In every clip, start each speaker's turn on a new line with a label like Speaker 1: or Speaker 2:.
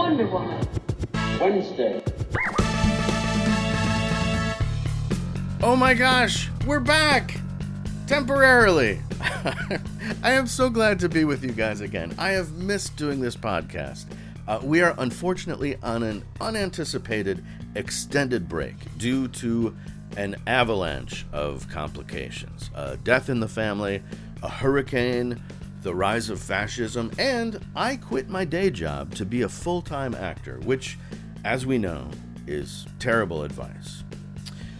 Speaker 1: Wonder Woman. Wednesday.
Speaker 2: Oh my gosh, we're back! Temporarily. I am so glad to be with you guys again. I have missed doing this podcast. We are unfortunately on an unanticipated extended break due to an avalanche of complications. Death in the family, a hurricane, the rise of fascism, and I quit my day job to be a full-time actor, which, as we know, is terrible advice.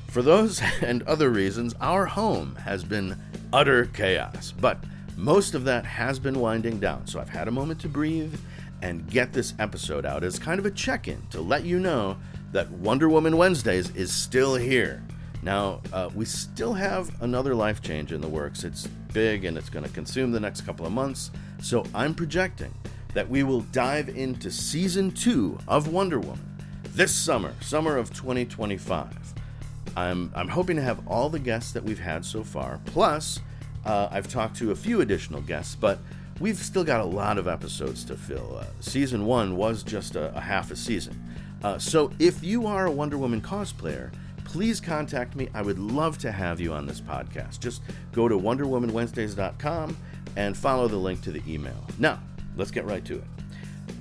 Speaker 2: For those and other reasons, our home has been utter chaos, but most of that has been winding down, so I've had a moment to breathe and get this episode out as kind of a check-in to let you know that Wonder Woman Wednesdays is still here. Now, we still have another life change in the works. It's big and it's going to consume the next couple of months, so I'm projecting that we will dive into Season 2 of Wonder Woman this summer of 2025. I'm hoping to have all the guests that we've had so far, plus I've talked to a few additional guests, but we've still got a lot of episodes to fill. Season 1 was just a half a season. So if you are a Wonder Woman cosplayer, please contact me. I would love to have you on this podcast. Just go to WonderWomanWednesdays.com and follow the link to the email. Now, let's get right to it.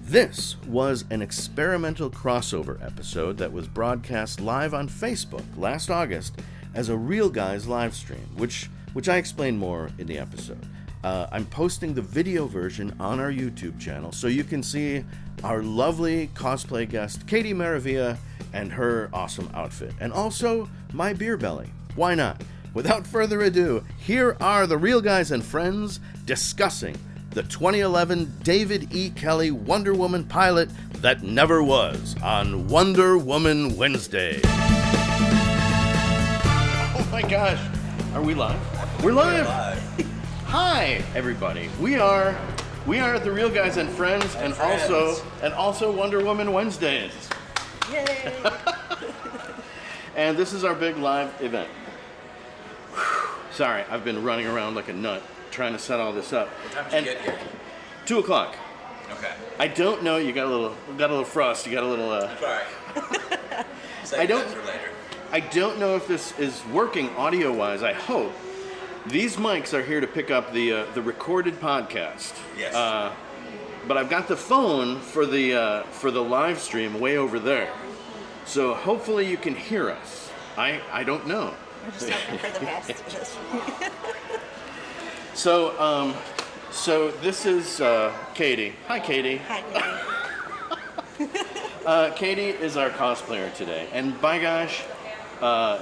Speaker 2: This was an experimental crossover episode that was broadcast live on Facebook last August as a Real Guys live stream, which I explain more in the episode. I'm posting the video version on our YouTube channel so you can see our lovely cosplay guest, Katie Maravilla, and her awesome outfit, and also my beer belly. Why not? Without further ado, here are the Real Guys and Friends discussing the 2011 David E. Kelley Wonder Woman pilot that never was on Wonder Woman Wednesday. Oh my gosh, are we live? We're live. Hi, everybody. We are the Real Guys and Friends, and also Wonder Woman Wednesdays.
Speaker 3: Yay!
Speaker 2: And this is our big live event. Sorry, I've been running around like a nut trying to set all this up.
Speaker 4: What time did you get here?
Speaker 2: 2 o'clock.
Speaker 4: Okay.
Speaker 2: I don't know. You got a little frost. You got a little.
Speaker 4: It's all right.
Speaker 2: I don't.
Speaker 4: For later.
Speaker 2: I don't know if this is working audio-wise. I hope. These mics are here to pick up the recorded podcast.
Speaker 4: Yes.
Speaker 2: But I've got the phone for the live stream way over there. So hopefully you can hear us. I don't know.
Speaker 3: We're just hoping for the best.
Speaker 2: So this is Katie. Hi, Katie.
Speaker 3: Hi, Katie.
Speaker 2: Katie is our cosplayer today, and by gosh,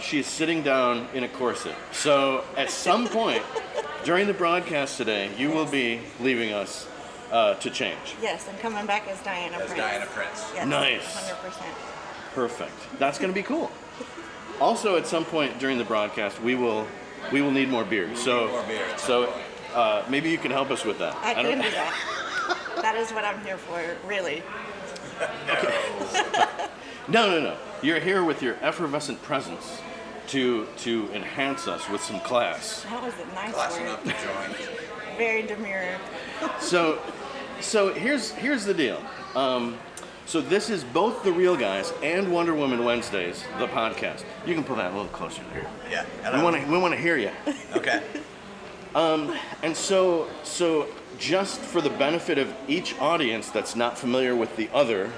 Speaker 2: she's sitting down in a corset. So at some point during the broadcast today, you will be leaving us to change.
Speaker 3: Yes, and coming back as Diana Prince.
Speaker 4: Diana Prince.
Speaker 3: Yes,
Speaker 2: Nice.
Speaker 3: 100%.
Speaker 2: Perfect. That's going to be cool. Also, at some point during the broadcast, we will need more beer. So maybe you can help us with that.
Speaker 3: I can do that. That is what I'm here for, really.
Speaker 2: No. You're here with your effervescent presence to enhance us with some class.
Speaker 3: That was a nice
Speaker 4: Classing
Speaker 3: word.
Speaker 4: up the joint.
Speaker 3: Very demure.
Speaker 2: So here's the deal. So this is both the Real Guys and Wonder Woman Wednesdays, the podcast. You can pull that a little closer there.
Speaker 4: Yeah.
Speaker 2: We want to hear you.
Speaker 4: Okay.
Speaker 2: And so just for the benefit of each audience that's not familiar with the other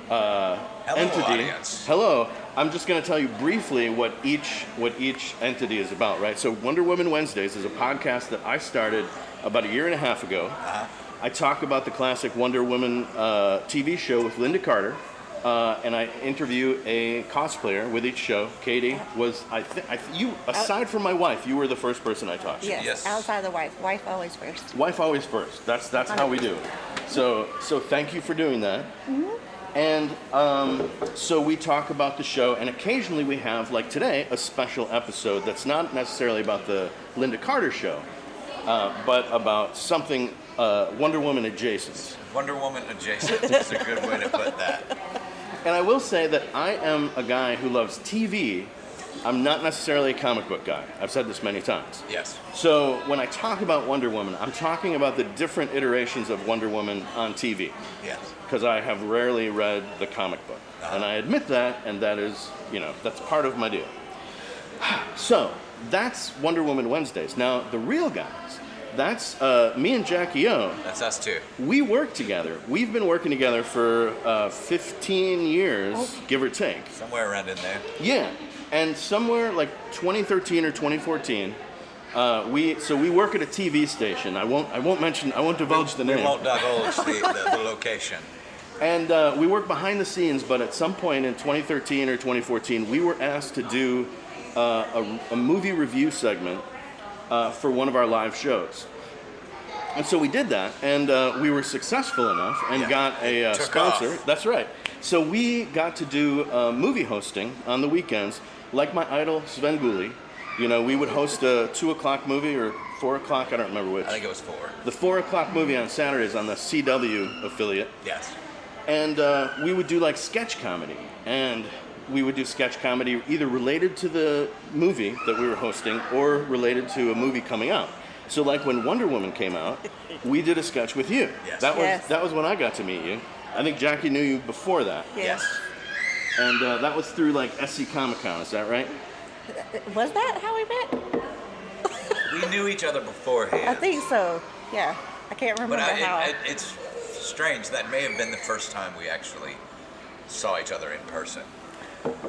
Speaker 2: entity.
Speaker 4: Audience.
Speaker 2: Hello. I'm just going to tell you briefly what each entity is about, right? So Wonder Woman Wednesdays is a podcast that I started about a year and a half ago.
Speaker 4: Uh-huh.
Speaker 2: I talk about the classic Wonder Woman TV show with Linda Carter, and I interview a cosplayer with each show. Katie was, you, aside from my wife, you were the first person I talked to.
Speaker 3: Yes, outside the wife. Wife always first.
Speaker 2: Wife always first. That's how we do. So thank you for doing that.
Speaker 3: Mm-hmm.
Speaker 2: And so we talk about the show, and occasionally we have, like today, a special episode that's not necessarily about the Linda Carter show, but about something Wonder Woman adjacent.
Speaker 4: Wonder Woman adjacent is a good way to put that.
Speaker 2: And I will say that I am a guy who loves TV I'm not necessarily a comic book guy. I've said this many times.
Speaker 4: Yes.
Speaker 2: So when I talk about Wonder Woman, I'm talking about the different iterations of Wonder Woman on TV.
Speaker 4: Yes.
Speaker 2: Because I have rarely read the comic book. And I admit that, and that is, that's part of my deal. So, that's Wonder Woman Wednesdays. Now, the real guys, that's me and Jackie O.
Speaker 4: That's us too.
Speaker 2: We work together. We've been working together for 15 years, give or take.
Speaker 4: Somewhere around in there.
Speaker 2: Yeah, and somewhere like 2013 or 2014, we work at a TV station. I won't divulge the name.
Speaker 4: We won't divulge the location.
Speaker 2: And we work behind the scenes, but at some point in 2013 or 2014, we were asked to do a movie review segment for one of our live shows. And so we did that, and we were successful enough and got a sponsor.
Speaker 4: Off.
Speaker 2: That's right. So we got to do movie hosting on the weekends, like my idol Sven Gulli. We would host a 2 o'clock movie or 4 o'clock, I don't remember which.
Speaker 4: I think it was 4.
Speaker 2: The 4 o'clock movie on Saturdays on the CW affiliate.
Speaker 4: Yes.
Speaker 2: And we would do like sketch comedy. And we would do sketch comedy either related to the movie that we were hosting or related to a movie coming out. So like when Wonder Woman came out, we did a sketch with you.
Speaker 4: Yes.
Speaker 2: That was when I got to meet you. I think Jackie knew you before that.
Speaker 3: Yes.
Speaker 2: And that was through like SC Comic Con, is that right?
Speaker 3: Was that how we met?
Speaker 4: We knew each other beforehand.
Speaker 3: I think so. Yeah. I can't remember how.
Speaker 4: It's strange. That may have been the first time we actually saw each other in person.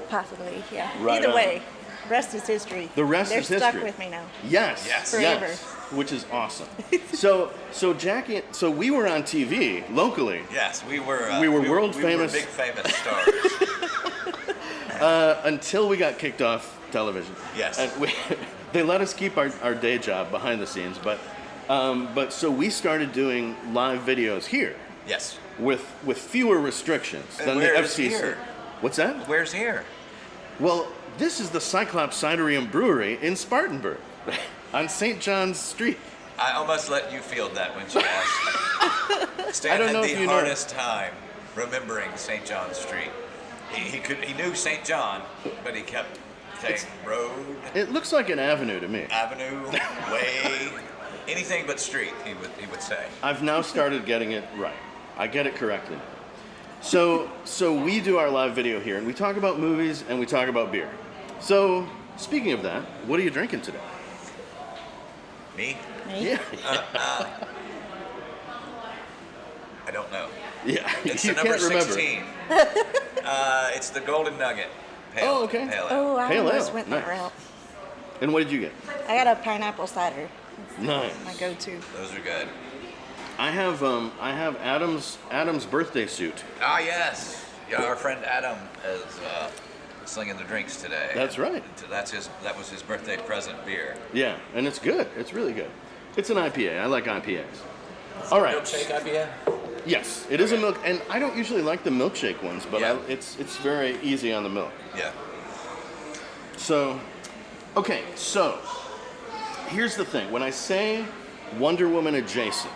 Speaker 3: Possibly, yeah.
Speaker 2: Right
Speaker 3: Either
Speaker 2: on.
Speaker 3: way, rest is history.
Speaker 2: The rest
Speaker 3: They're
Speaker 2: is history.
Speaker 3: stuck with me now.
Speaker 2: Yes.
Speaker 4: Yes.
Speaker 3: Forever.
Speaker 2: Yes. Which is awesome. So Jackie, so we were on TV locally.
Speaker 4: Yes, we were.
Speaker 2: World famous.
Speaker 4: We were big famous stars.
Speaker 2: Until we got kicked off television.
Speaker 4: Yes.
Speaker 2: And they let us keep our day job behind the scenes, but so we started doing live videos here
Speaker 4: Yes.
Speaker 2: with fewer restrictions
Speaker 4: And
Speaker 2: than the
Speaker 4: where is
Speaker 2: FCC.
Speaker 4: here?
Speaker 2: What's that?
Speaker 4: Where's here?
Speaker 2: Well, this is the Cyclops Cidery and Brewery in Spartanburg, on St. John's Street.
Speaker 4: I almost let you field that when she asked. Stan
Speaker 2: I don't know
Speaker 4: had
Speaker 2: if
Speaker 4: the
Speaker 2: you know.
Speaker 4: hardest time remembering St. John's Street. He knew St. John, but he kept saying road,
Speaker 2: It looks like an avenue to me.
Speaker 4: avenue, way, anything but street. He would say.
Speaker 2: I've now started getting it right. I get it correctly. So we do our live video here, and we talk about movies and we talk about beer. So speaking of that, what are you drinking today?
Speaker 4: Me?
Speaker 3: Me?
Speaker 2: Yeah,
Speaker 4: I don't know.
Speaker 2: yeah.
Speaker 4: It's
Speaker 2: You
Speaker 4: the number
Speaker 2: can't remember.
Speaker 4: 16. It's the Golden Nugget. Pale,
Speaker 2: Oh, okay.
Speaker 4: Pale ale.
Speaker 3: Oh, I
Speaker 2: Pale
Speaker 3: almost
Speaker 2: ale.
Speaker 3: went
Speaker 2: Nice.
Speaker 3: that route.
Speaker 2: And what did you get?
Speaker 3: I got a pineapple cider.
Speaker 2: Nice.
Speaker 3: My go-to.
Speaker 4: Those are good.
Speaker 2: I have Adam's birthday suit.
Speaker 4: Ah, yes. Yeah, our friend Adam is slinging the drinks today.
Speaker 2: That's right.
Speaker 4: That was his birthday present beer.
Speaker 2: Yeah, and it's good. It's really good. It's an IPA. I like IPAs. All right.
Speaker 4: Milkshake IPA?
Speaker 2: Yes, it is a milk, and I don't usually like the milkshake ones, but
Speaker 4: Yeah.
Speaker 2: it's very easy on the milk.
Speaker 4: Yeah.
Speaker 2: So, okay, so here's the thing. When I say Wonder Woman adjacent,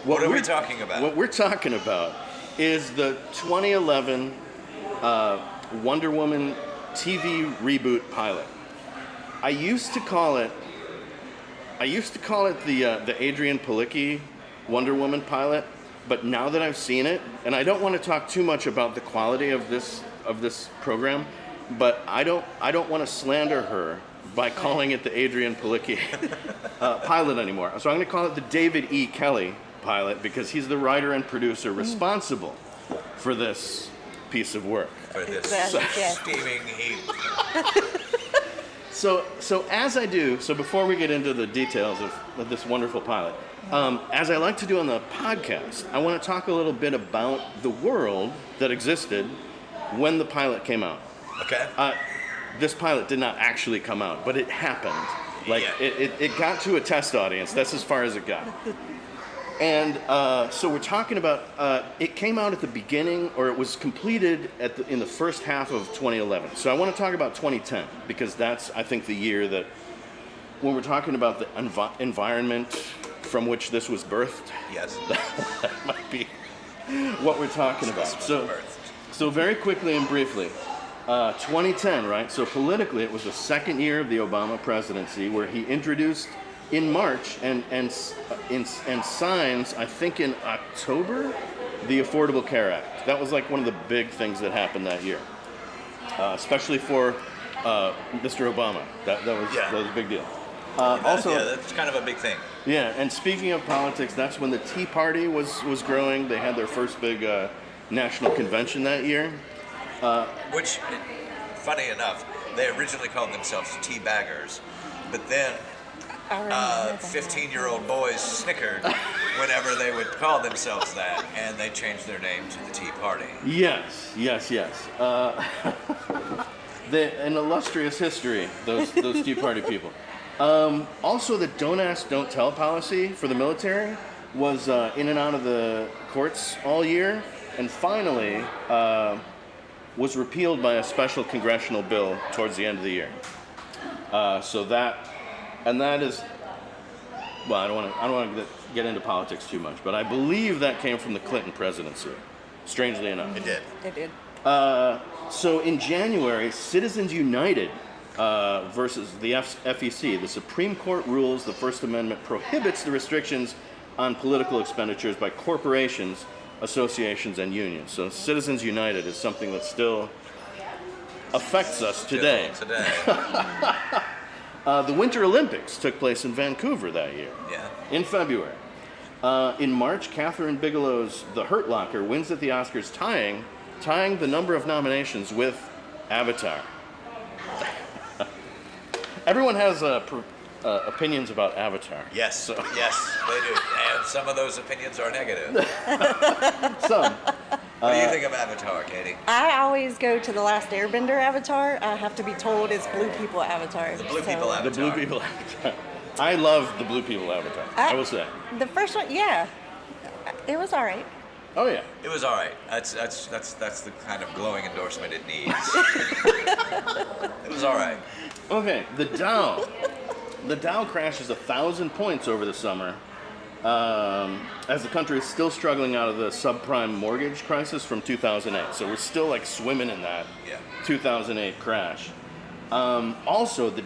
Speaker 4: What are we
Speaker 2: we're-
Speaker 4: talking about?
Speaker 2: What we're talking about is the 2011 Wonder Woman TV reboot pilot. I used to call it the Adrian Palicki Wonder Woman pilot, but now that I've seen it, and I don't want to talk too much about the quality of this program, but I don't want to slander her by calling it the Adrian Palicki pilot anymore. So I'm going to call it the David E. Kelly pilot because he's the writer and producer responsible for this piece of work.
Speaker 4: For this
Speaker 3: Exactly, yeah.
Speaker 4: steaming heat.
Speaker 2: So as I do, so before we get into the details of this wonderful pilot, as I like to do on the podcast, I want to talk a little bit about the world that existed when the pilot came out.
Speaker 4: Okay.
Speaker 2: This pilot did not actually come out, but it happened. Like,
Speaker 4: Yeah.
Speaker 2: it got to a test audience. That's as far as it got. And so we're talking about, it came out at the beginning, or it was completed in the first half of 2011. So I want to talk about 2010, because that's, I think, the year that, when we're talking about the environment from which this was birthed,
Speaker 4: Yes.
Speaker 2: that might be what we're talking about.
Speaker 4: This was birthed.
Speaker 2: So very quickly and briefly, 2010, right? So politically, it was the second year of the Obama presidency, where he introduced in March and signs, I think in October, the Affordable Care Act. That was like one of the big things that happened that year, especially for Mr. Obama. That was a big deal. Also,
Speaker 4: that's kind of a big thing.
Speaker 2: Yeah, and speaking of politics, that's when the Tea Party was growing. They had their first big national convention that year.
Speaker 4: Which, funny enough, they originally called themselves Tea Baggers, but then 15-year-old boys snickered whenever they would call themselves that, and they changed their name to the Tea Party.
Speaker 2: Yes. An illustrious history, those Tea Party people. Also, the don't ask, don't tell policy for the military was in and out of the courts all year, and finally was repealed by a special congressional bill towards the end of the year. That is, well, I don't want to get into politics too much, but I believe that came from the Clinton presidency, strangely enough.
Speaker 4: It did.
Speaker 3: It did.
Speaker 2: So in January, Citizens United versus the FEC, the Supreme Court rules the First Amendment prohibits the restrictions on political expenditures by corporations, associations, and unions. So Citizens United is something that still affects us today. The Winter Olympics took place in Vancouver that year, in February. In March, Catherine Bigelow's The Hurt Locker wins at the Oscars, tying the number of nominations with Avatar. Everyone has opinions about Avatar.
Speaker 4: Yes, yes, they do. And some of those opinions are negative.
Speaker 2: Some.
Speaker 4: What do you think of Avatar, Katie?
Speaker 3: I always go to the Last Airbender Avatar. I have to be told it's Blue People Avatar.
Speaker 4: The Blue People Avatar.
Speaker 2: The Blue People Avatar. I love the Blue People Avatar, I will say.
Speaker 3: The first one, yeah. It was all right.
Speaker 2: Oh, yeah.
Speaker 4: It was all right. That's the kind of glowing endorsement it needs. It was all right.
Speaker 2: Okay, the Dow. The Dow crashes 1,000 points over the summer as the country is still struggling out of the subprime mortgage crisis from 2008. So we're still like swimming in that 2008 crash. Also, the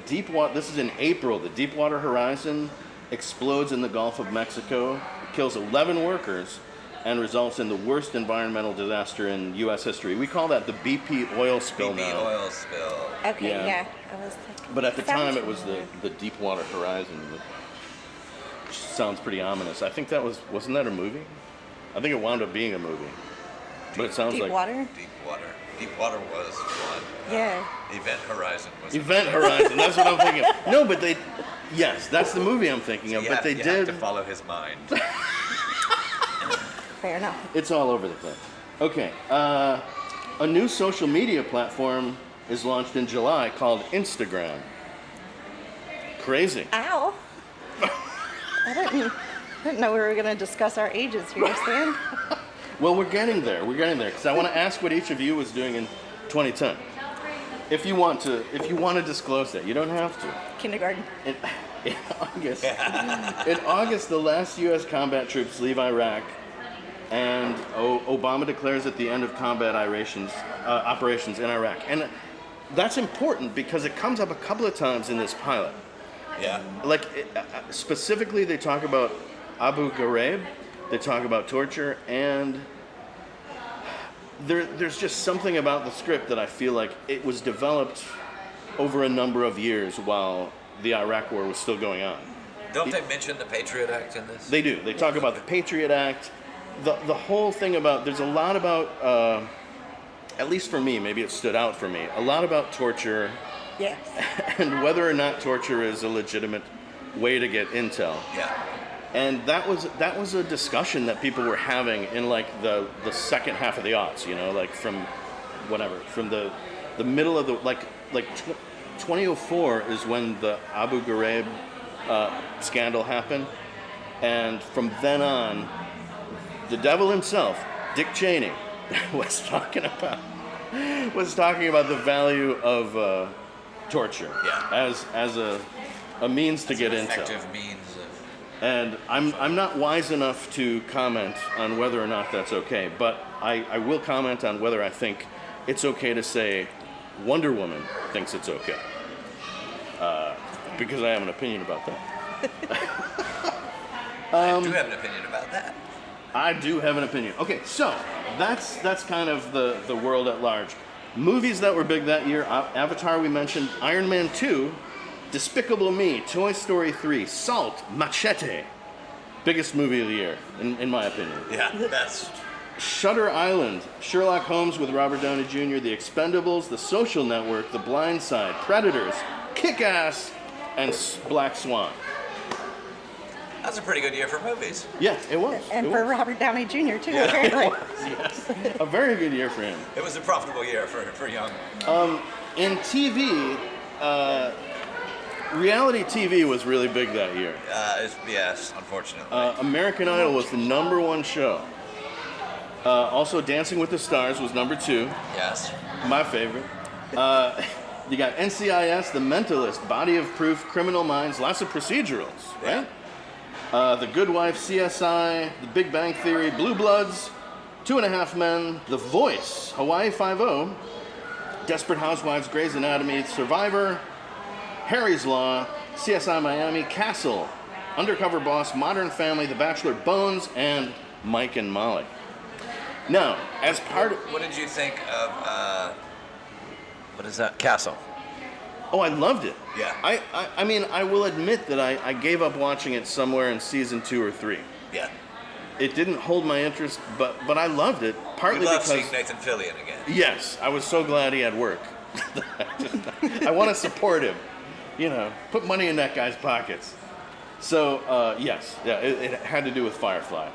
Speaker 2: this is in April, the Deepwater Horizon explodes in the Gulf of Mexico, kills 11 workers, and results in the worst environmental disaster in U.S. history. We call that the BP oil spill now.
Speaker 4: BP oil spill.
Speaker 3: Okay, yeah. I was thinking.
Speaker 2: But at the time, it was the Deepwater Horizon, which sounds pretty ominous. I think wasn't that a movie? I think it wound up being a movie. But it sounds
Speaker 3: Deepwater?
Speaker 4: Deepwater was one.
Speaker 3: Yeah.
Speaker 4: Event Horizon was
Speaker 2: Event Horizon, that's what I'm thinking of. No, but yes, that's the movie I'm thinking of. But they did.
Speaker 4: You have to follow his mind.
Speaker 3: Fair enough.
Speaker 2: It's all over the place. Okay, a new social media platform is launched in July called Instagram. Crazy.
Speaker 3: Ow. I didn't know we were going to discuss our ages here, Stan.
Speaker 2: Well, we're getting there, because I want to ask what each of you was doing in 2010. If you want to disclose that, you don't have to.
Speaker 3: Kindergarten.
Speaker 2: In August, the last U.S. combat troops leave Iraq, and Obama declares at the end of combat operations in Iraq. And that's important because it comes up a couple of times in this pilot.
Speaker 4: Yeah.
Speaker 2: Like, specifically, they talk about Abu Ghraib, they talk about torture, and there's just something about the script that I feel like it was developed over a number of years while the Iraq War was still going on.
Speaker 4: Don't they mention the Patriot Act in this?
Speaker 2: They do. They talk about the Patriot Act. The whole thing about, there's a lot about, at least for me, maybe it stood out for me, a lot about torture.
Speaker 3: Yes.
Speaker 2: And whether or not torture is a legitimate way to get intel.
Speaker 4: Yeah.
Speaker 2: And that was a discussion that people were having in like the second half of the aughts, like from the middle of the, like 2004 is when the Abu Ghraib scandal happened. And from then on, the devil himself, Dick Cheney, was talking about the value of torture as a means to get intel.
Speaker 4: Effective means of.
Speaker 2: And I'm not wise enough to comment on whether or not that's okay, but I will comment on whether I think it's okay to say Wonder Woman thinks it's okay. Because I have an opinion about that.
Speaker 4: I do have an opinion about that.
Speaker 2: I do have an opinion. Okay, so that's kind of the world at large. Movies that were big that year: Avatar, we mentioned, Iron Man 2, Despicable Me, Toy Story 3, Salt, Machete. Biggest movie of the year, in my opinion.
Speaker 4: Yeah, best.
Speaker 2: Shutter Island, Sherlock Holmes with Robert Downey Jr., The Expendables, The Social Network, The Blind Side, Predators, Kick-Ass, and Black Swan.
Speaker 4: That's a pretty good year for movies.
Speaker 2: Yeah, it was.
Speaker 3: And
Speaker 2: It
Speaker 3: for
Speaker 2: was.
Speaker 3: Robert Downey Jr. too, apparently.
Speaker 2: Yes. A very good year for him.
Speaker 4: It was a profitable year for young.
Speaker 2: In TV, reality TV was really big that year.
Speaker 4: Yes, unfortunately.
Speaker 2: American Idol was the #1 show. Also, Dancing with the Stars was #2.
Speaker 4: Yes.
Speaker 2: My favorite. You got NCIS, The Mentalist, Body of Proof, Criminal Minds, lots of procedurals, right? The Good Wife, CSI, The Big Bang Theory, Blue Bloods, 2.5 Men, The Voice, Hawaii Five-0, Desperate Housewives, Grey's Anatomy, Survivor, Harry's Law, CSI Miami, Castle, Undercover Boss, Modern Family, The Bachelor, Bones, and Mike and Molly. Now, as part of...
Speaker 4: What did you think of, what is that? Castle.
Speaker 2: Oh, I loved it.
Speaker 4: Yeah.
Speaker 2: I mean, I will admit that I gave up watching it somewhere in season 2 or 3.
Speaker 4: Yeah.
Speaker 2: It didn't hold my interest, but I loved it, partly
Speaker 4: We love
Speaker 2: because...
Speaker 4: seeing Nathan Fillion again.
Speaker 2: Yes, I was so glad he had work. I want to support him. You know, put money in that guy's pockets. So, yes, yeah, it had to do with Firefly.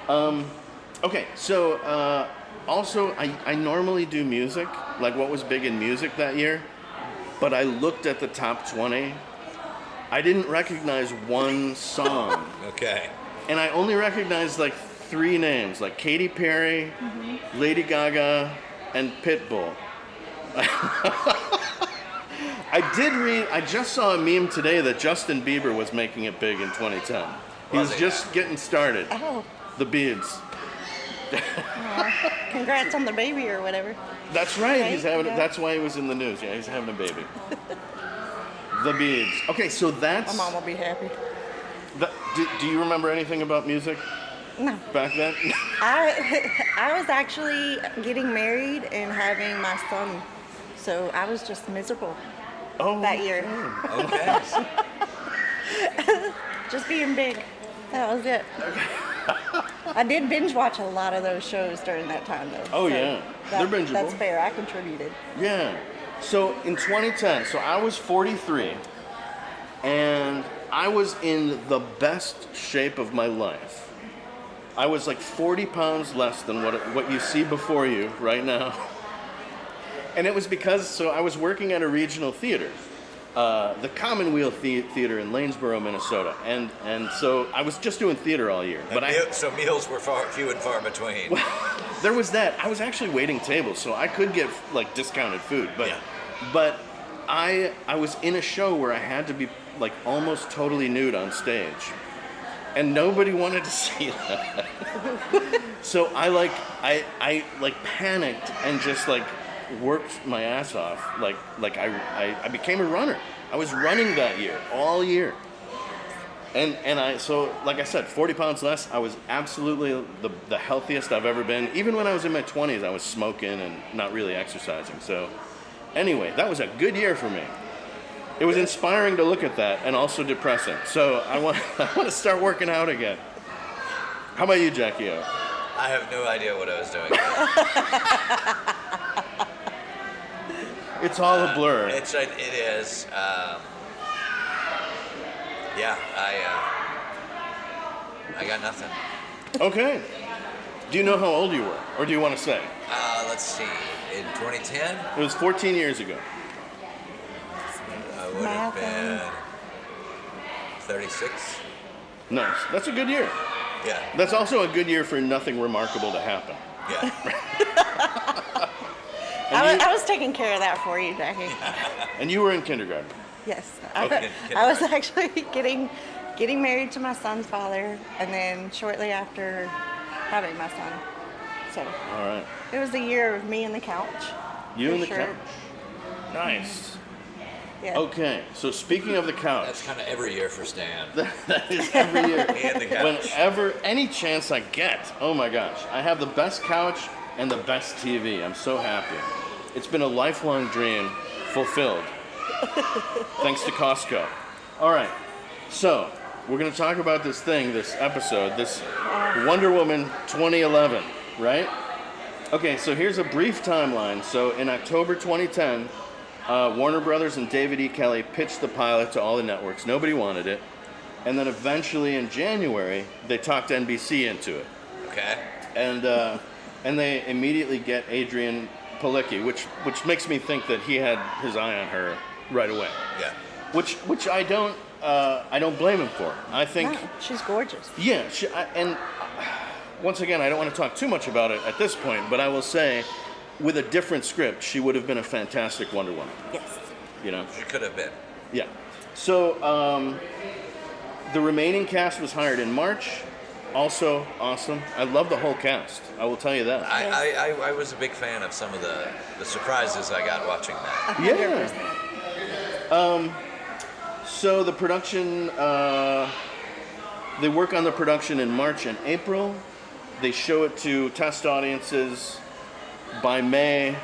Speaker 2: Okay, so also, I normally do music, like what was big in music that year, but I looked at the top 20. I didn't recognize one song.
Speaker 4: Okay.
Speaker 2: And I only recognized like 3 names, like Katy Perry, Lady Gaga, and Pitbull. I just saw a meme today that Justin Bieber was making it big in 2010. He was
Speaker 4: Was he?
Speaker 2: just getting started.
Speaker 3: Oh,
Speaker 2: The Biebs.
Speaker 3: congrats on the baby or whatever.
Speaker 2: That's right. He's
Speaker 3: Right,
Speaker 2: having.
Speaker 3: yeah.
Speaker 2: That's why he was in the news. Yeah, he's having a baby. The Biebs. Okay, so that's.
Speaker 3: My mom will be happy.
Speaker 2: Do you remember anything about music
Speaker 3: No.
Speaker 2: back then?
Speaker 3: I was actually getting married and having my son, so I was just miserable
Speaker 2: Oh,
Speaker 3: that year.
Speaker 4: Okay.
Speaker 3: Just being big. That was it. I did binge watch a lot of those shows during that time, though.
Speaker 2: Oh, yeah. They're bingeable.
Speaker 3: That's fair. I contributed.
Speaker 2: Yeah. So in 2010, so I was 43, and I was in the best shape of my life. I was like 40 pounds less than what you see before you right now. And it was because, so I was working at a regional theater, the Commonweal Theater in Lanesboro, Minnesota. And so I was just doing theater all year. But
Speaker 4: So meals were few and far between.
Speaker 2: there was that. I was actually waiting tables, so I could get like discounted food. But
Speaker 4: Yeah.
Speaker 2: but I was in a show where I had to be like almost totally nude on stage, and nobody wanted to see that. So I panicked and just like worked my ass off. Like I became a runner. I was running that year, all year. And so like I said, 40 pounds less. I was absolutely the healthiest I've ever been. Even when I was in my 20s, I was smoking and not really exercising. So anyway, that was a good year for me. It was inspiring to look at that and also depressing. So I want to start working out again. How about you, Jackie O?
Speaker 4: I have no idea what I was doing.
Speaker 2: It's all a blur.
Speaker 4: It is. Yeah, I got nothing.
Speaker 2: Okay. Do you know how old you were? Or do you want to say?
Speaker 4: Let's see. In 2010,
Speaker 2: It was 14 years ago.
Speaker 4: I would have
Speaker 3: Math
Speaker 4: been 36.
Speaker 2: Nice. That's a good year.
Speaker 4: Yeah,
Speaker 2: That's also a good year for nothing remarkable to happen.
Speaker 4: yeah.
Speaker 3: I was taking care of that for you, Jackie.
Speaker 2: And you were in kindergarten.
Speaker 3: Yes.
Speaker 4: Okay.
Speaker 3: I was actually getting married to my son's father, and then shortly after having my son. So
Speaker 2: All right.
Speaker 3: it was the year of me and the couch.
Speaker 2: You
Speaker 3: for
Speaker 2: and the
Speaker 3: sure.
Speaker 2: couch. Nice.
Speaker 3: Yeah.
Speaker 2: Okay, so speaking of the couch,
Speaker 4: That's kind of every year for Stan.
Speaker 2: that is every year.
Speaker 4: Me and the couch.
Speaker 2: Whenever, any chance I get, oh my gosh, I have the best couch and the best TV. I'm so happy. It's been a lifelong dream fulfilled. Thanks to Costco. All right, so we're going to talk about this thing, this episode, this Wonder Woman 2011, right? Okay, so here's a brief timeline. So in October 2010, Warner Brothers and David E. Kelley pitched the pilot to all the networks. Nobody wanted it. And then eventually in January, they talked NBC into it.
Speaker 4: Okay.
Speaker 2: And they immediately get Adrian Palicki, which makes me think that he had his eye on her right away.
Speaker 4: Yeah.
Speaker 2: Which I don't blame him for. I think,
Speaker 3: No, she's gorgeous.
Speaker 2: yeah, once again, I don't want to talk too much about it at this point, but I will say, with a different script, she would have been a fantastic Wonder Woman.
Speaker 3: Yes.
Speaker 2: You know?
Speaker 4: She could have been.
Speaker 2: Yeah. So the remaining cast was hired in March. Also awesome. I love the whole cast. I will tell you that.
Speaker 4: I was a big fan of some of the surprises I got watching that.
Speaker 3: 100%.
Speaker 2: So the production, they work on the production in March and April. They show it to test audiences. By May,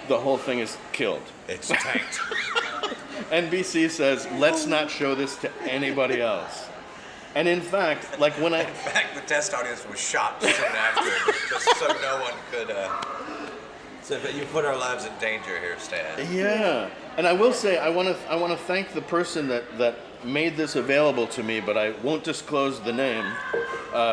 Speaker 2: the whole thing is killed.
Speaker 4: It's tanked.
Speaker 2: NBC says, let's not show this to anybody else. And in fact, like when
Speaker 4: In fact, the test audience was shot soon after, just so no one could. So that you put our lives in danger here, Stan.
Speaker 2: Yeah, and I will say I want to thank the person that made this available to me, but I won't disclose the name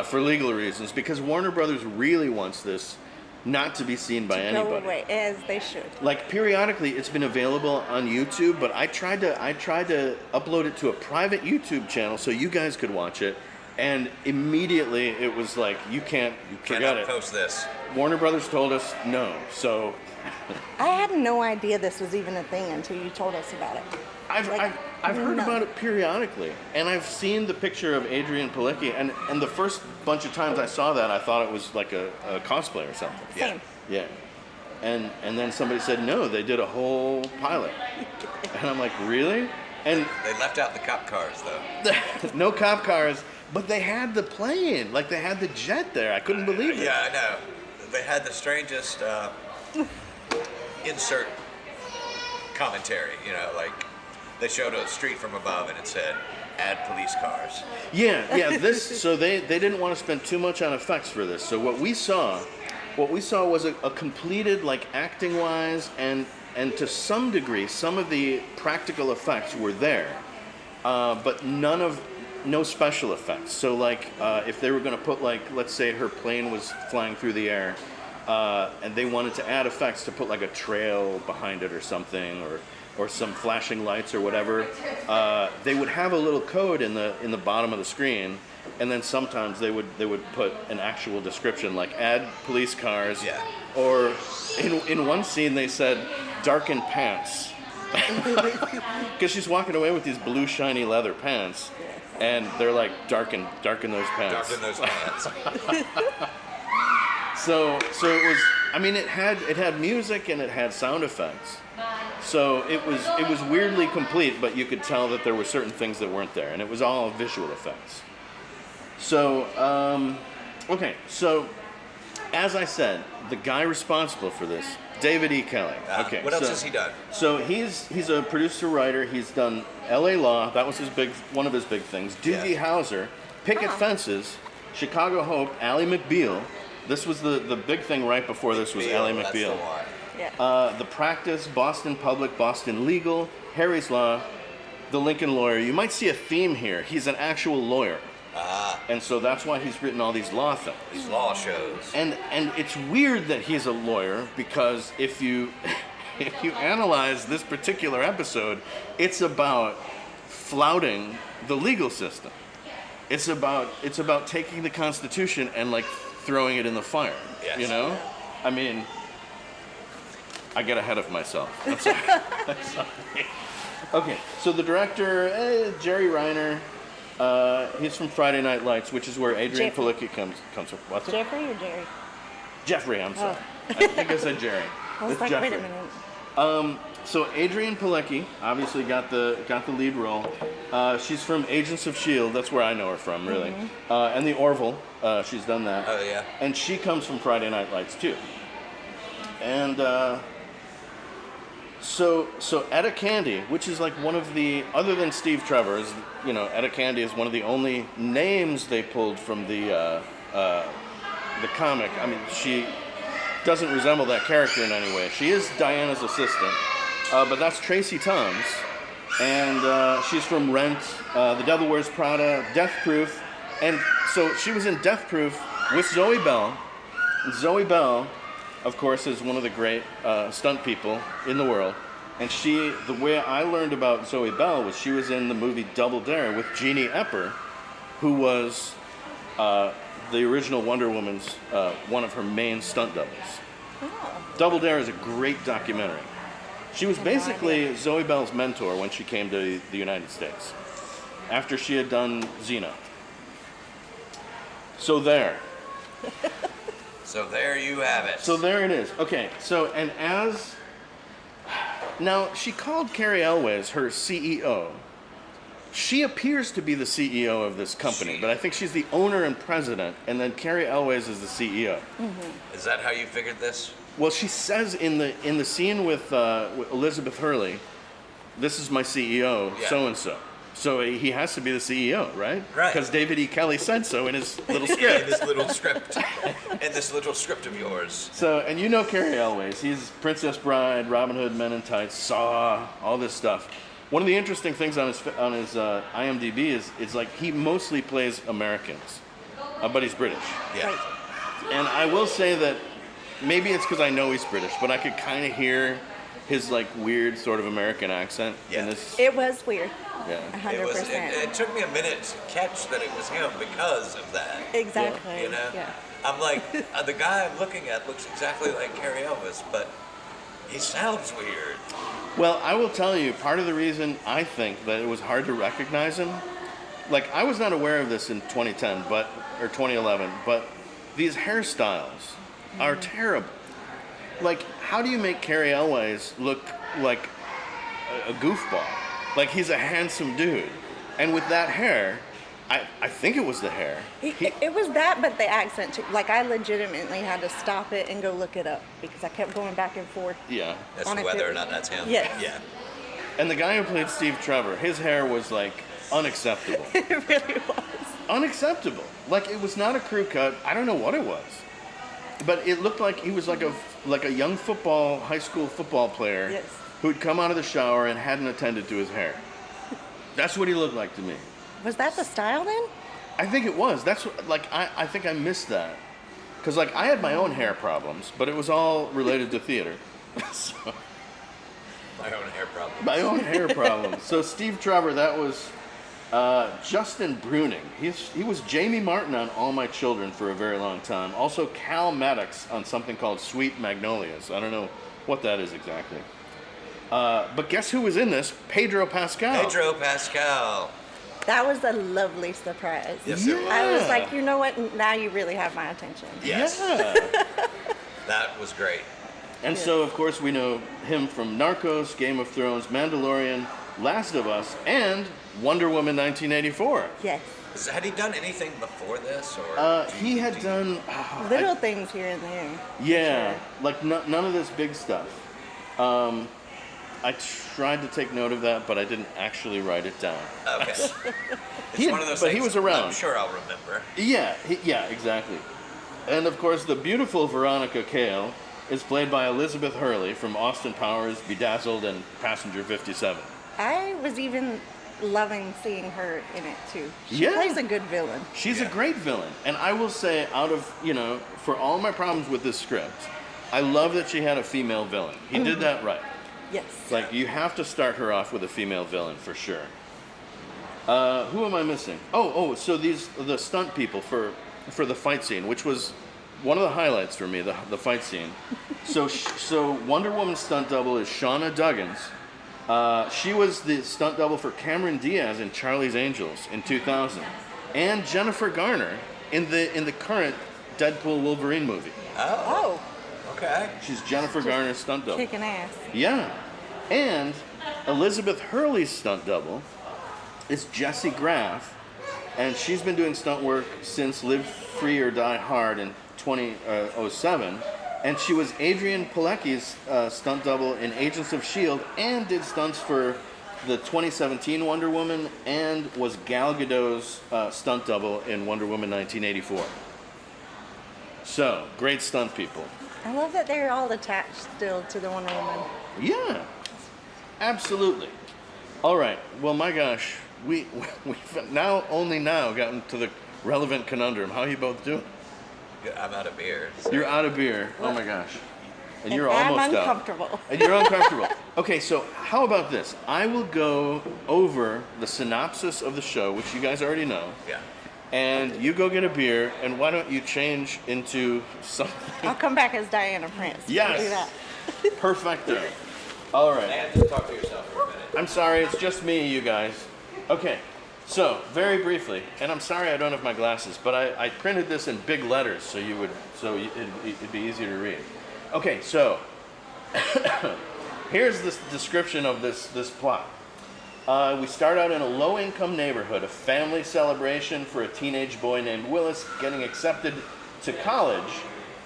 Speaker 2: for legal reasons because Warner Brothers really wants this not to be seen by
Speaker 3: Go
Speaker 2: anybody.
Speaker 3: away, as they should.
Speaker 2: Like periodically, it's been available on YouTube, but I tried to upload it to a private YouTube channel so you guys could watch it, and immediately it was like you can't forget
Speaker 4: Cannot
Speaker 2: it.
Speaker 4: post this.
Speaker 2: Warner Brothers told us no, so
Speaker 3: I had no idea this was even a thing until you told us about it.
Speaker 2: I've heard
Speaker 3: no.
Speaker 2: about it periodically, and I've seen the picture of Adrian Palicki, and the first bunch of times I saw that, I thought it was like a cosplay or something.
Speaker 3: Same.
Speaker 2: Yeah. And then somebody said, no, they did a whole pilot. And I'm like, really? And
Speaker 4: They left out the cop cars, though.
Speaker 2: no cop cars, but they had the plane. Like, they had the jet there. I couldn't believe it.
Speaker 4: Yeah, I know. They had the strangest insert commentary. You know, like they showed a street from above and it said, "Add police cars."
Speaker 2: Yeah. So they didn't want to spend too much on effects for this. So what we saw was a completed, like, acting wise and to some degree, some of the practical effects were there, but no special effects. So like if they were going to put, like, let's say her plane was flying through the air, and they wanted to add effects to put like a trail behind it or something, or some flashing lights or whatever, they would have a little code in the bottom of the screen, and then sometimes they would put an actual description like add police cars,
Speaker 4: Yeah.
Speaker 2: or in one scene they said darken pants, because she's walking away with these blue shiny leather pants, and they're like darken those pants.
Speaker 4: Darken those pants.
Speaker 2: So it was. I mean, it had music and it had sound effects. So it was weirdly complete, but you could tell that there were certain things that weren't there, and it was all visual effects. So okay. So as I said, the guy responsible for this, David E. Kelley. Okay.
Speaker 4: What else has he done?
Speaker 2: So he's a producer writer. He's done L.A. Law. That was one of his big things. Doogie
Speaker 4: Yeah.
Speaker 2: Howser, Picket Fences, Chicago Hope, Ally McBeal. This was the big thing right before this was Ally
Speaker 4: That's the
Speaker 2: McBeal.
Speaker 4: one.
Speaker 3: Yeah.
Speaker 2: The Practice, Boston Public, Boston Legal, Harry's Law, The Lincoln Lawyer. You might see a theme here. He's an actual lawyer. And so that's why he's written all these law things.
Speaker 4: These law shows.
Speaker 2: And it's weird that he's a lawyer, because if you analyze this particular episode, it's about flouting the legal system. It's about taking the Constitution and, like, throwing it in the fire.
Speaker 4: Yes.
Speaker 2: You know? I mean, I get ahead of myself. I'm sorry. I'm sorry. Okay, so the director, Jerry Reiner, he's from Friday Night Lights, which is where Adrian
Speaker 3: Jeffrey.
Speaker 2: Palicki comes from. What's it?
Speaker 3: Jeffrey or Jerry?
Speaker 2: Jeffrey, I'm sorry. I think I said Jerry.
Speaker 3: I was
Speaker 2: It's
Speaker 3: like,
Speaker 2: Jeffrey.
Speaker 3: wait a minute.
Speaker 2: So Adrienne Palicki obviously got the lead role. She's from Agents of S.H.I.E.L.D. That's where I know her from, really. And the Orville, she's done that.
Speaker 4: Oh, yeah.
Speaker 2: And she comes from Friday Night Lights too. And so Etta Candy, which is like one of the, other than Steve Trevor, Etta Candy is one of the only names they pulled from the comic. I mean, she doesn't resemble that character in any way. She is Diana's assistant, but that's Tracy Toms, and she's from Rent, The Devil Wears Prada, Death Proof, and so she was in Death Proof with Zoe Bell. And Zoe Bell, of course, is one of the great stunt people in the world, and the way I learned about Zoe Bell was she was in the movie Double Dare with Jeannie Epper, who was the original Wonder Woman's, one of her main stunt doubles.
Speaker 3: Oh.
Speaker 2: Double Dare is a great documentary. She was basically Zoe Bell's mentor when she came to the United States, after she had done Xena. So there.
Speaker 4: So there you have it.
Speaker 2: So there it is. Okay, now she called Carrie Elwes her CEO. She appears to be the CEO of this company, but I think she's the owner and president, and then Carrie Elwes is the CEO.
Speaker 3: Mm-hmm.
Speaker 4: Is that how you figured this?
Speaker 2: Well, she says in the scene with Elizabeth Hurley, "This is my CEO,
Speaker 4: Yeah.
Speaker 2: so and so." So he has to be the CEO, right?
Speaker 4: Right.
Speaker 2: Because David E. Kelly said so in his little
Speaker 4: Yeah,
Speaker 2: script.
Speaker 4: in this little script. In this little script of yours.
Speaker 2: So, and you know Carrie Elwes. He's Princess Bride, Robin Hood, Men in Tights, Saw, all this stuff. One of the interesting things on his IMDb is like he mostly plays Americans, but he's British.
Speaker 4: Yeah.
Speaker 3: Right.
Speaker 2: And I will say that maybe it's because I know he's British, but I could kind of hear his like weird sort of American accent in
Speaker 4: Yeah.
Speaker 2: this.
Speaker 3: It was weird.
Speaker 2: Yeah.
Speaker 3: 100%.
Speaker 4: It took me a minute to catch that it was him because of that.
Speaker 3: Exactly.
Speaker 4: You know?
Speaker 3: Yeah.
Speaker 4: I'm like, the guy I'm looking at looks exactly like Carrie Elwes, but he sounds weird.
Speaker 2: Well, I will tell you, part of the reason I think that it was hard to recognize him, like I was not aware of this in 2010, or 2011, but these hairstyles are terrible. Like, how do you make Carrie Elwes look like a goofball? Like he's a handsome dude, and with that hair, I think it was the hair.
Speaker 3: It was that, but the accent too. Like I legitimately had to stop it and go look it up because I kept going back and forth.
Speaker 2: Yeah.
Speaker 4: As
Speaker 3: On
Speaker 4: to
Speaker 3: a
Speaker 4: whether or
Speaker 3: theory.
Speaker 4: not that's him.
Speaker 3: Yes.
Speaker 4: Yeah.
Speaker 2: And the guy who played Steve Trevor, his hair was like unacceptable.
Speaker 3: It really was.
Speaker 2: Unacceptable. Like it was not a crew cut. I don't know what it was, but it looked like he was like a young high school football player
Speaker 3: Yes.
Speaker 2: who'd come out of the shower and hadn't attended to his hair. That's what he looked like to me.
Speaker 3: Was that the style then?
Speaker 2: I think it was. That's what, like I think I missed that because like I had my own hair problems, but it was all related to theater. So,
Speaker 4: My own hair problem.
Speaker 2: my own hair problems. So Steve Trevor, that was Justin Bruning. He was Jamie Martin on All My Children for a very long time. Also Cal Maddox on something called Sweet Magnolias. I don't know what that is exactly. But guess who was in this? Pedro Pascal.
Speaker 4: Pedro Pascal.
Speaker 3: That was a lovely surprise.
Speaker 4: Yes, it was.
Speaker 3: I was like, you know what? Now you really have my attention.
Speaker 4: Yes.
Speaker 2: Yeah.
Speaker 4: That was great.
Speaker 2: And so, of course, we know him from Narcos, Game of Thrones, Mandalorian, Last of Us, and Wonder Woman 1984.
Speaker 3: Yes.
Speaker 4: Had he done anything before this, or?
Speaker 2: He had done...
Speaker 3: Little things here and there.
Speaker 2: Yeah, like none of this big stuff. I tried to take note of that, but I didn't actually write it down.
Speaker 4: Okay. It's
Speaker 2: He had-
Speaker 4: one of those
Speaker 2: but
Speaker 4: things
Speaker 2: he was around.
Speaker 4: I'm sure I'll remember.
Speaker 2: Yeah, exactly. And of course, the beautiful Veronica Cale is played by Elizabeth Hurley from Austin Powers, Bedazzled, and Passenger 57.
Speaker 3: I was even loving seeing her in it too. She
Speaker 2: Yeah.
Speaker 3: plays a good villain.
Speaker 2: She's a
Speaker 4: Yeah.
Speaker 2: great villain. And I will say, out of, for all my problems with this script, I love that she had a female villain. He did that right.
Speaker 3: Yes.
Speaker 2: Like, you have to start her off with a female villain for sure. Who am I missing? So the stunt people for the fight scene, which was one of the highlights for me, the fight scene. So Wonder Woman's stunt double is Shauna Duggins. She was the stunt double for Cameron Diaz in Charlie's Angels in 2000, and Jennifer Garner in the current Deadpool Wolverine movie.
Speaker 4: Oh.
Speaker 3: Oh,
Speaker 4: Okay.
Speaker 2: She's Jennifer Garner's stunt double.
Speaker 3: kicking ass.
Speaker 2: Yeah. And Elizabeth Hurley's stunt double is Jessie Graff, and she's been doing stunt work since Live Free or Die Hard in 2007. And she was Adrian Palicki's stunt double in Agents of S.H.I.E.L.D. and did stunts for the 2017 Wonder Woman and was Gal Gadot's stunt double in Wonder Woman 1984. So, great stunt people.
Speaker 3: I love that they're all attached still to the Wonder Woman.
Speaker 2: Yeah, absolutely. All right, well, my gosh, we've only now gotten to the relevant conundrum. How are you both doing?
Speaker 4: I'm out of beer. So.
Speaker 2: You're out of beer. Oh my gosh. And you're
Speaker 3: I'm
Speaker 2: almost
Speaker 3: uncomfortable.
Speaker 2: out. And you're uncomfortable. Okay, so how about this? I will go over the synopsis of the show, which you guys already know.
Speaker 4: Yeah.
Speaker 2: And you go get a beer, and why don't you change into something?
Speaker 3: I'll come back as Diana Prince.
Speaker 2: Yes.
Speaker 3: I'll do that.
Speaker 2: Perfecto. All right.
Speaker 4: And just talk to yourself for a minute.
Speaker 2: I'm sorry, it's just me, you guys. Okay, so very briefly, and I'm sorry I don't have my glasses, but I printed this in big letters so it'd be easier to read. Okay, so here's the description of this plot. We start out in a low-income neighborhood, a family celebration for a teenage boy named Willis getting accepted to college.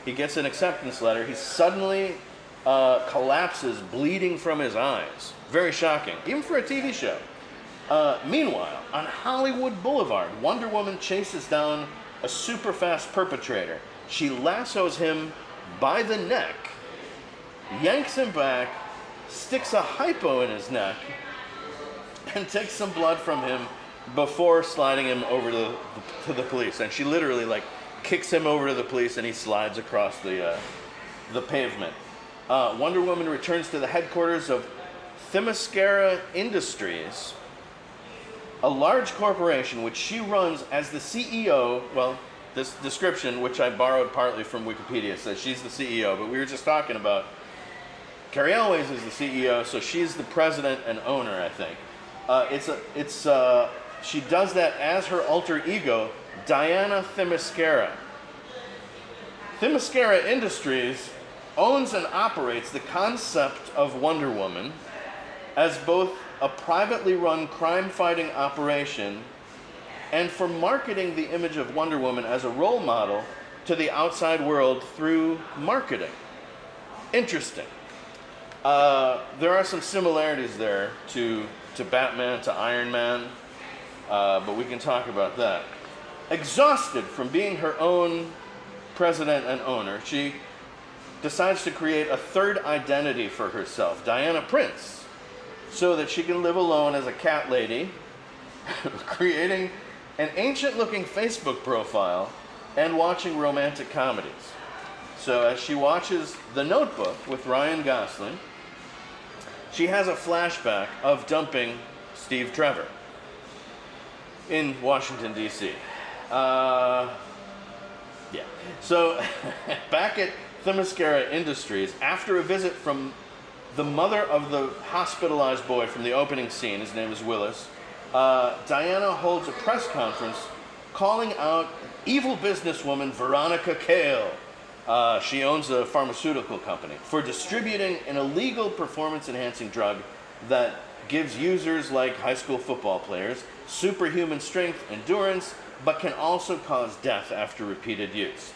Speaker 2: He gets an acceptance letter. He suddenly collapses, bleeding from his eyes. Very shocking, even for a TV show. Meanwhile, on Hollywood Boulevard, Wonder Woman chases down a super-fast perpetrator. She lassos him by the neck, yanks him back, sticks a hypo in his neck, and takes some blood from him before sliding him over to the police. And she literally kicks him over to the police, and he slides across the pavement. Wonder Woman returns to the headquarters of Themyscira Industries, a large corporation which she runs as the CEO. Well, this description, which I borrowed partly from Wikipedia, says she's the CEO, but we were just talking about Carrie Elways is the CEO, so she's the president and owner, I think. She does that as her alter ego, Diana Themyscira. Themyscira Industries owns and operates the concept of Wonder Woman as both a privately run crime-fighting operation and for marketing the image of Wonder Woman as a role model to the outside world through marketing. Interesting. There are some similarities there to Batman, to Iron Man, but we can talk about that. Exhausted from being her own president and owner, she decides to create a third identity for herself, Diana Prince, so that she can live alone as a cat lady, creating an ancient-looking Facebook profile and watching romantic comedies. So as she watches The Notebook with Ryan Gosling, she has a flashback of dumping Steve Trevor in Washington, D.C. Yeah. So back at Themyscira Industries, after a visit from the mother of the hospitalized boy from the opening scene, his name is Willis, Diana holds a press conference calling out evil businesswoman Veronica Cale. She owns a pharmaceutical company for distributing an illegal performance-enhancing drug that gives users like high school football players superhuman strength, endurance, but can also cause death after repeated use.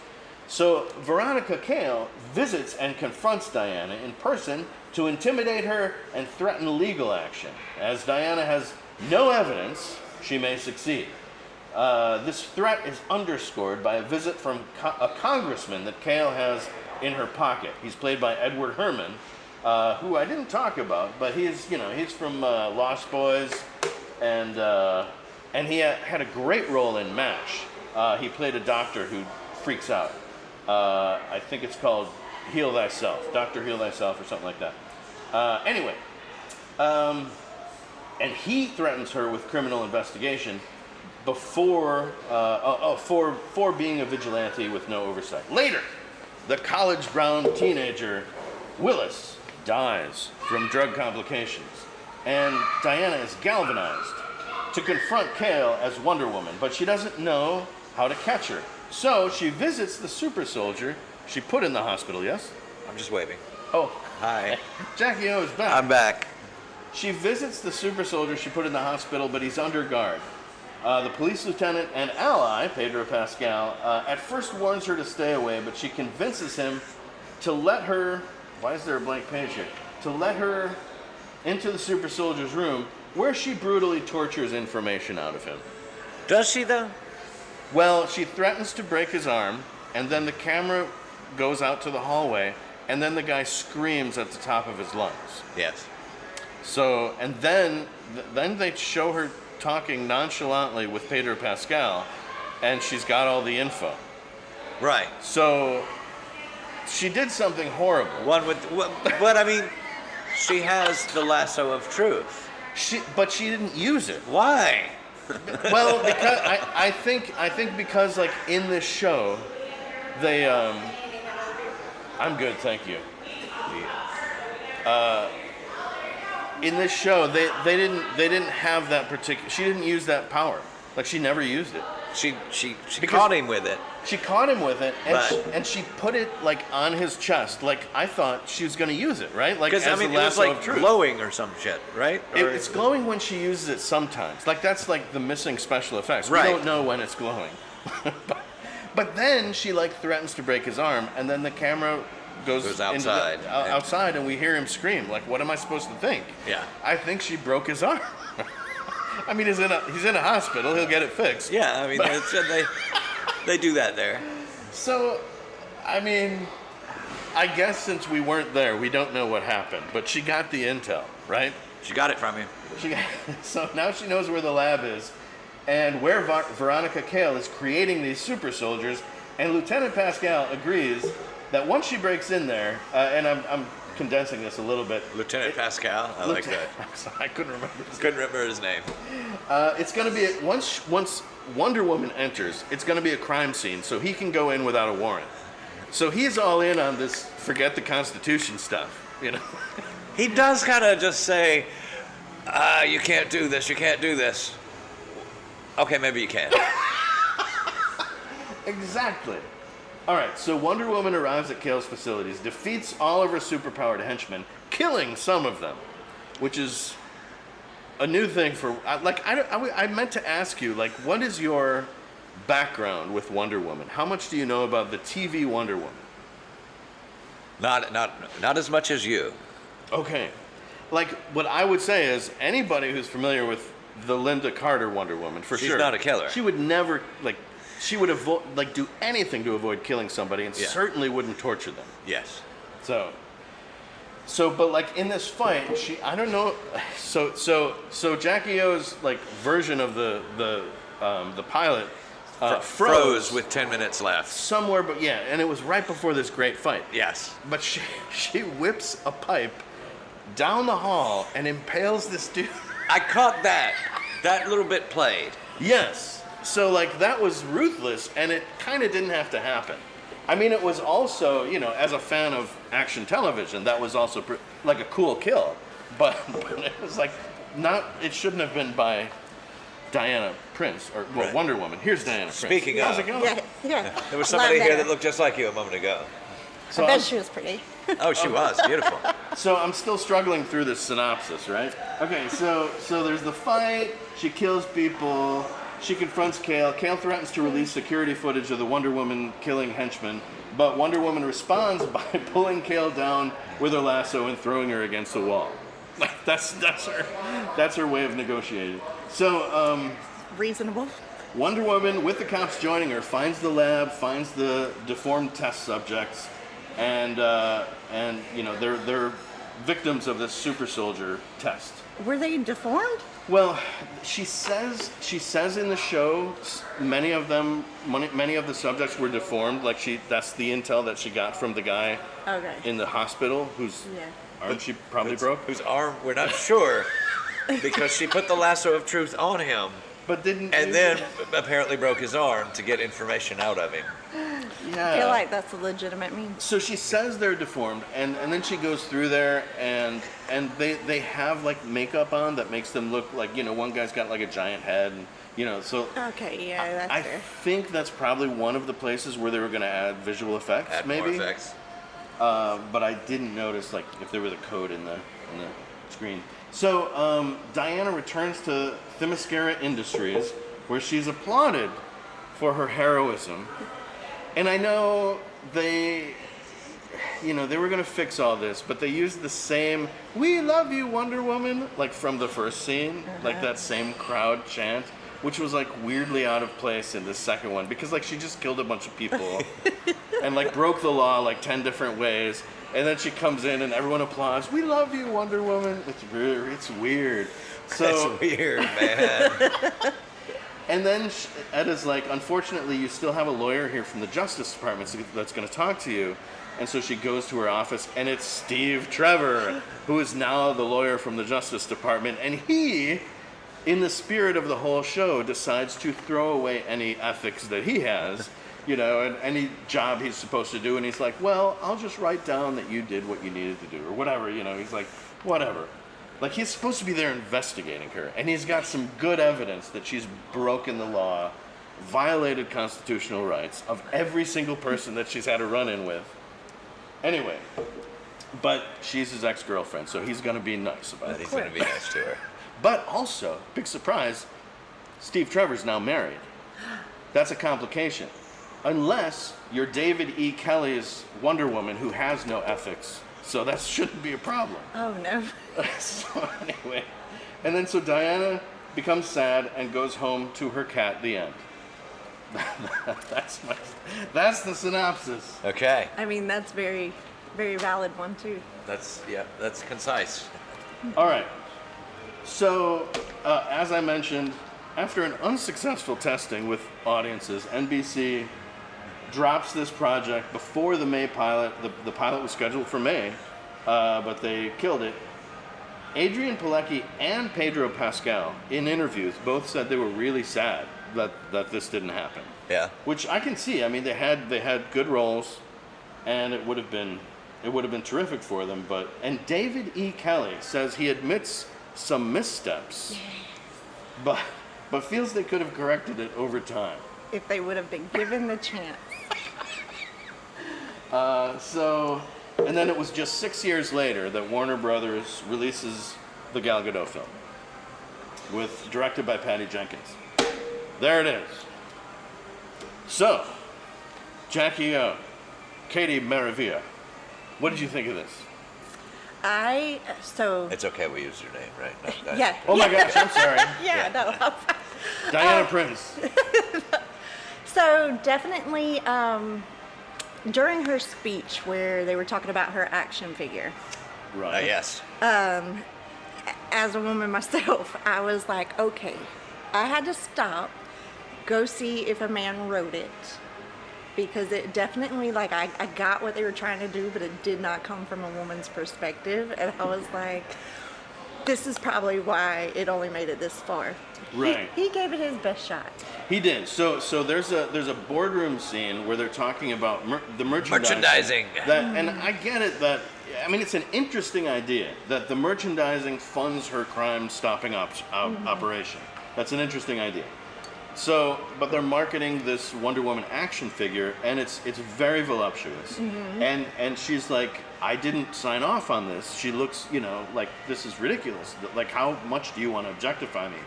Speaker 2: So Veronica Cale visits and confronts Diana in person to intimidate her and threaten legal action. As Diana has no evidence, she may succeed. This threat is underscored by a visit from a congressman that Cale has in her pocket. He's played by Edward Herrmann, who I didn't talk about, but he's from Lost Boys, and he had a great role in MASH. He played a doctor who freaks out. I think it's called Heal Thyself, Dr. Heal Thyself, or something like that. Anyway, and he threatens her with criminal investigation for being a vigilante with no oversight. Later, the college-bound teenager Willis dies from drug complications, and Diana is galvanized to confront Cale as Wonder Woman, but she doesn't know how to catch her. So she visits the super soldier she put in the hospital, yes?
Speaker 4: I'm just waving.
Speaker 2: Oh,
Speaker 4: Hi.
Speaker 2: Jackie O is back.
Speaker 4: I'm back.
Speaker 2: She visits the super soldier she put in the hospital, but he's under guard. The police lieutenant and ally, Pedro Pascal, at first warns her to stay away, but she convinces him to let her, why is there a blank page here? To let her into the super soldier's room, where she brutally tortures information out of him.
Speaker 4: Does she, though?
Speaker 2: Well, she threatens to break his arm, and then the camera goes out to the hallway, and then the guy screams at the top of his lungs.
Speaker 4: Yes.
Speaker 2: So, and then they show her talking nonchalantly with Pedro Pascal, and she's got all the info.
Speaker 4: Right.
Speaker 2: So, she did something horrible.
Speaker 4: One with, but I mean, she has the lasso of truth.
Speaker 2: But she didn't use it.
Speaker 4: Why?
Speaker 2: Well, because I think because like in this show, they I'm good, thank you. In this show, they didn't have that particular. She didn't use that power. Like she never used it.
Speaker 4: She caught him with it.
Speaker 2: She caught him with it,
Speaker 4: But-
Speaker 2: and she put it like on his chest. Like I thought she was going to use it, right? Like
Speaker 4: Because
Speaker 2: as
Speaker 4: I mean,
Speaker 2: a
Speaker 4: it was
Speaker 2: lasso
Speaker 4: like
Speaker 2: of truth.
Speaker 4: glowing or some shit, right?
Speaker 2: It's glowing when she uses it sometimes. Like that's like the missing special effects.
Speaker 4: Right.
Speaker 2: We don't know when it's glowing. but then she like threatens to break his arm, and then the camera goes
Speaker 4: outside.
Speaker 2: outside, and we hear him scream. Like, what am I supposed to think?
Speaker 4: Yeah.
Speaker 2: I think she broke his arm. I mean, he's in a hospital. He'll get it fixed.
Speaker 4: Yeah, I mean, they do that there.
Speaker 2: So, I mean, I guess since we weren't there, we don't know what happened. But she got the intel, right?
Speaker 4: She got it from him.
Speaker 2: So now she knows where the lab is and where Veronica Cale is creating these super soldiers. And Lieutenant Pascal agrees that once she breaks in there, and I'm condensing this a little bit.
Speaker 4: Lieutenant Pascal, I like that.
Speaker 2: I'm sorry, I couldn't remember his name.
Speaker 4: Couldn't remember his name.
Speaker 2: It's going to be, once Wonder Woman enters, it's going to be a crime scene, so he can go in without a warrant. So he's all in on this forget the Constitution stuff, you know.
Speaker 4: He does kind of just say, you can't do this, you can't do this. Okay, maybe you can.
Speaker 2: Exactly. All right, so Wonder Woman arrives at Cale's facilities, defeats all of her superpowered henchmen, killing some of them, which is a new thing for. I meant to ask you, like, what is your background with Wonder Woman? How much do you know about the TV Wonder Woman?
Speaker 4: Not as much as you.
Speaker 2: Okay, like what I would say is anybody who's familiar with the Linda Carter Wonder Woman, for
Speaker 4: She's
Speaker 2: sure,
Speaker 4: not a killer.
Speaker 2: She would never She would do anything to avoid killing somebody, and certainly wouldn't torture them.
Speaker 4: Yes.
Speaker 2: So, but like in this fight, I don't know. So Jackie O's like version of the pilot
Speaker 4: froze with 10 minutes left.
Speaker 2: somewhere, but yeah, and it was right before this great fight.
Speaker 4: Yes.
Speaker 2: But she whips a pipe down the hall and impales this dude.
Speaker 4: I caught that. That little bit played.
Speaker 2: Yes. So, like, that was ruthless, and it kind of didn't have to happen. I mean, it was also, you know, as a fan of action television, that was also, like, a cool kill. But it was, like, it shouldn't have been by Diana Prince, or, well,
Speaker 4: Right.
Speaker 2: Wonder Woman. Here's Diana Prince.
Speaker 4: Speaking
Speaker 2: How's
Speaker 4: of.
Speaker 2: it going?
Speaker 3: Yeah.
Speaker 4: There was somebody
Speaker 3: Love
Speaker 4: here
Speaker 3: her.
Speaker 4: that looked just like you a moment ago.
Speaker 2: So
Speaker 3: I bet
Speaker 2: I'm-
Speaker 3: she was pretty.
Speaker 4: Oh, she was. Beautiful.
Speaker 2: So I'm still struggling through this synopsis, right? Okay, so there's the fight. She kills people. She confronts Cale. Cale threatens to release security footage of the Wonder Woman killing henchmen, but Wonder Woman responds by pulling Cale down with her lasso and throwing her against the wall. Like that's her way of negotiating. So
Speaker 3: Reasonable.
Speaker 2: Wonder Woman, with the cops joining her, finds the lab, finds the deformed test subjects, and you know they're victims of this super soldier test.
Speaker 3: Were they deformed?
Speaker 2: Well, she says in the show many of the subjects were deformed. Like that's the intel that she got from the guy
Speaker 3: Okay.
Speaker 2: in the hospital whose arm she probably broke.
Speaker 4: Whose arm, we're not sure, because she put the lasso of truth on him
Speaker 2: But didn't
Speaker 4: and then apparently broke his arm to get information out of him.
Speaker 2: yeah.
Speaker 3: I feel like that's a legitimate means.
Speaker 2: So she says they're deformed, and then she goes through there, and they have like makeup on that makes them look like, you know, one guy's got like a giant head, and you know, so
Speaker 3: Okay, yeah, that's
Speaker 2: I
Speaker 3: fair.
Speaker 2: think that's probably one of the places where they were going to add visual effects,
Speaker 4: Add
Speaker 2: maybe.
Speaker 4: more effects.
Speaker 2: But I didn't notice like if there was a code in the screen. So Diana returns to Themyscira Industries, where she's applauded for her heroism. And I know they were going to fix all this, but they used the same "We love you, Wonder Woman," like from the first scene, like that same crowd chant, which was like weirdly out of place in the second one, because like she just killed a bunch of people and like broke the law like 10 different ways, and then she comes in and everyone applauds, "We love you, Wonder Woman." It's weird. So
Speaker 4: That's weird, man.
Speaker 2: and then Edda's like, "Unfortunately, you still have a lawyer here from the Justice Department that's going to talk to you." And so she goes to her office, and it's Steve Trevor, who is now the lawyer from the Justice Department. And he, in the spirit of the whole show, decides to throw away any ethics that he has, and any job he's supposed to do. And he's like, "Well, I'll just write down that you did what you needed to do," or whatever, He's like, whatever. Like, he's supposed to be there investigating her. And he's got some good evidence that she's broken the law, violated constitutional rights of every single person that she's had a run-in with. Anyway, but she's his ex-girlfriend, so he's going to be nice about it.
Speaker 4: He's going to be nice to her.
Speaker 2: But also, big surprise, Steve Trevor's now married. That's a complication. Unless you're David E. Kelly's Wonder Woman, who has no ethics. So that shouldn't be a problem.
Speaker 3: Oh, no.
Speaker 2: So anyway, and then so Diana becomes sad and goes home to her cat, the end. That's the synopsis.
Speaker 4: Okay.
Speaker 3: I mean, that's very, very valid one, too.
Speaker 4: That's concise.
Speaker 2: All right. So, as I mentioned, after an unsuccessful testing with audiences, NBC drops this project before the May pilot. The pilot was scheduled for May, but they killed it. Adrian Pilecki and Pedro Pascal, in interviews, both said they were really sad that this didn't happen.
Speaker 4: Yeah.
Speaker 2: Which I can see. I mean, they had good roles, and it would have been terrific for them. And David E. Kelly says he admits some missteps, but feels they could have corrected it over time.
Speaker 3: If they would have been given the chance.
Speaker 2: And then it was just 6 years later that Warner Brothers releases the Gal Gadot film, directed by Patty Jenkins. There it is. So, Jackie O, Katie Maravilla, what did you think of this?
Speaker 4: It's okay, we used your name, right? No,
Speaker 3: Yeah.
Speaker 2: Oh my gosh, I'm sorry.
Speaker 3: Yeah, no.
Speaker 2: Diana Prince.
Speaker 3: So definitely during her speech where they were talking about her action figure,
Speaker 2: Right.
Speaker 4: Yes.
Speaker 3: as a woman myself, I was like, okay, I had to stop, go see if a man wrote it, because it definitely, like, I got what they were trying to do, but it did not come from a woman's perspective, and I was like, this is probably why it only made it this far.
Speaker 2: Right.
Speaker 3: He gave it his best shot.
Speaker 2: He did. So there's a boardroom scene where they're talking about the merchandising. And I get it that, I mean, it's an interesting idea that the merchandising funds her crime-stopping operation. That's an interesting idea. So, but they're marketing this Wonder Woman action figure, and it's very voluptuous. Mm-hmm. And she's like, I didn't sign off on this. She looks, like, this is ridiculous. Like, how much do you want to objectify me?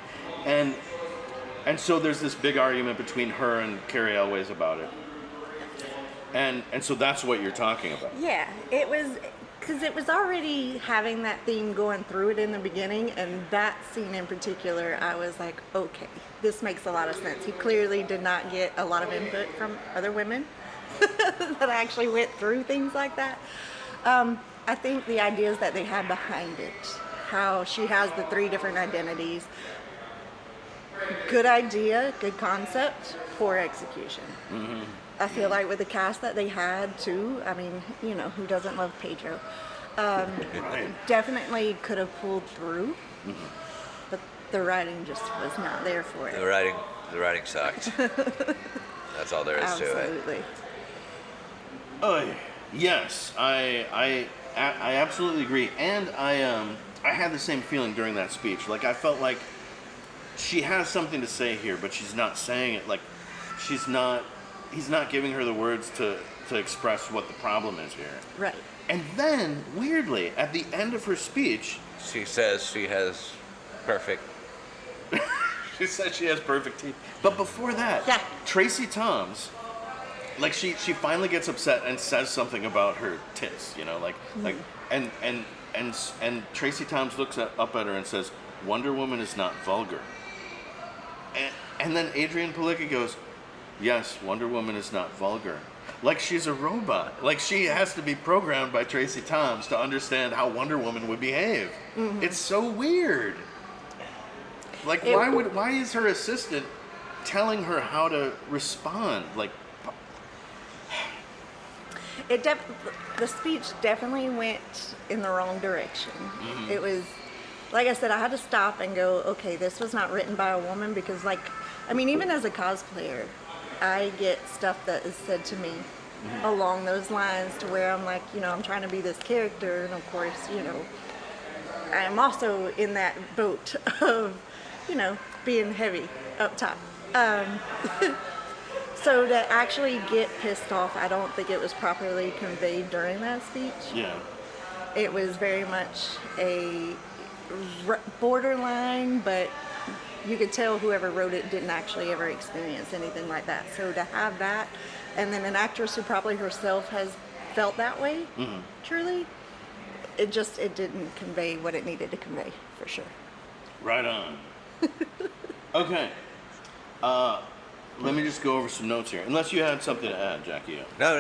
Speaker 2: And so there's this big argument between her and Carrie Elways about it. And so that's what you're talking about.
Speaker 3: Yeah, it was, because it was already having that theme going through it in the beginning, and that scene in particular, I was like, okay, this makes a lot of sense. He clearly did not get a lot of input from other women that actually went through things like that. I think the ideas that they had behind it, how she has the 3 different identities, good idea, good concept, poor execution. Mm-hmm. I feel like with the cast that they had too, I mean, who doesn't love Pedro? Definitely could have pulled through, but the writing just was not there for it.
Speaker 4: The writing sucked. That's all there is to it.
Speaker 3: Absolutely.
Speaker 2: Yes, I absolutely agree, and I had the same feeling during that speech. Like, I felt like she has something to say here, but she's not saying it. Like, he's not giving her the words to to express what the problem is here.
Speaker 3: Right.
Speaker 2: And then, weirdly, at the end of her speech,
Speaker 4: She says she has perfect.
Speaker 2: she says she has perfect teeth. But before that,
Speaker 3: Yeah.
Speaker 2: Tracy Toms, like she finally gets upset and says something about her tits, you know, like and Tracy Toms looks up at her and says, "Wonder Woman is not vulgar." And then Adrian Palicki goes, "Yes, Wonder Woman is not vulgar." Like she's a robot. Like she has to be programmed by Tracy Toms to understand how Wonder Woman would behave. It's so weird. Like why is her assistant telling her how to respond? Like
Speaker 3: The speech definitely went in the wrong direction. It was, like I said, I had to stop and go, okay, this was not written by a woman, because even as a cosplayer, I get stuff that is said to me along those lines, to where I'm like, I'm trying to be this character, and of course, I'm also in that boat of, being heavy up top. So to actually get pissed off, I don't think it was properly conveyed during that speech.
Speaker 2: yeah.
Speaker 3: It was very much a borderline, but you could tell whoever wrote it didn't actually ever experience anything like that. So to have that, and then an actress who probably herself has felt that way, truly, it didn't convey what it needed to convey, for sure.
Speaker 2: Right on. Okay. Let me just go over some notes here. Unless you had something to add, Jackie.
Speaker 4: No.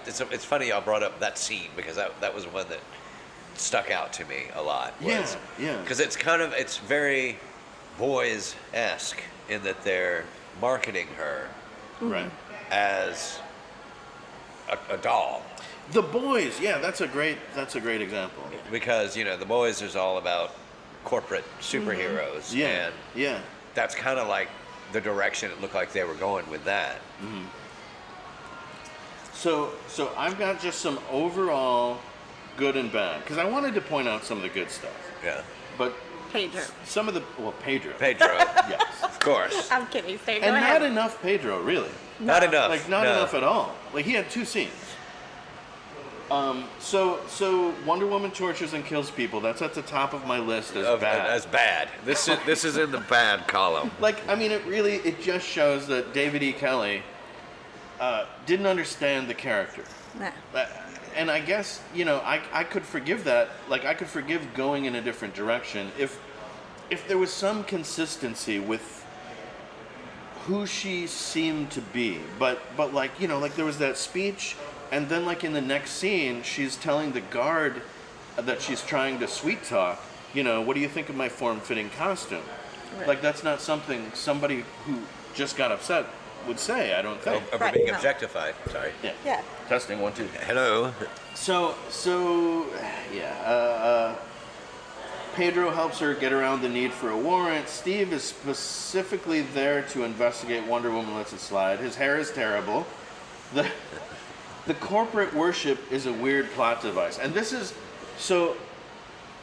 Speaker 4: It's funny y'all brought up that scene, because that was one that stuck out to me a lot.
Speaker 2: Yeah.
Speaker 4: Because it's very boys-esque in that they're marketing her
Speaker 2: Right.
Speaker 4: as a doll.
Speaker 2: The Boys, yeah, that's a great example.
Speaker 4: Because, The Boys is all about corporate superheroes.
Speaker 2: Yeah.
Speaker 4: And
Speaker 2: Yeah.
Speaker 4: that's kind of like the direction it looked like they were going with that.
Speaker 2: So I've got just some overall good and bad, because I wanted to point out some of the good stuff.
Speaker 4: Yeah.
Speaker 2: But
Speaker 3: Pedro.
Speaker 2: some of the Pedro.
Speaker 4: Pedro,
Speaker 2: Yes.
Speaker 4: of course.
Speaker 3: I'm kidding. Say, go
Speaker 2: And
Speaker 3: ahead.
Speaker 2: not enough Pedro, really.
Speaker 4: Not enough.
Speaker 2: Like not
Speaker 4: No.
Speaker 2: enough at all. Like he had 2 scenes. So Wonder Woman tortures and kills people. That's at the top of my list as bad.
Speaker 4: As bad. This is in the bad column.
Speaker 2: It just shows that David E. Kelly didn't understand the character.
Speaker 3: Nah.
Speaker 2: And I guess, I could forgive that. Like, I could forgive going in a different direction if there was some consistency with who she seemed to be. But there was that speech, and then, in the next scene, she's telling the guard that she's trying to sweet talk, what do you think of my form-fitting costume?
Speaker 3: Right.
Speaker 2: Like, that's not something somebody who just got upset would say, I don't think.
Speaker 4: Of
Speaker 3: Right,
Speaker 4: being
Speaker 3: no.
Speaker 4: objectified. Sorry.
Speaker 3: Yeah.
Speaker 2: Testing, 1, 2.
Speaker 4: Hello.
Speaker 2: Pedro helps her get around the need for a warrant. Steve is specifically there to investigate. Wonder Woman lets it slide. His hair is terrible. The corporate worship is a weird plot device. And this is,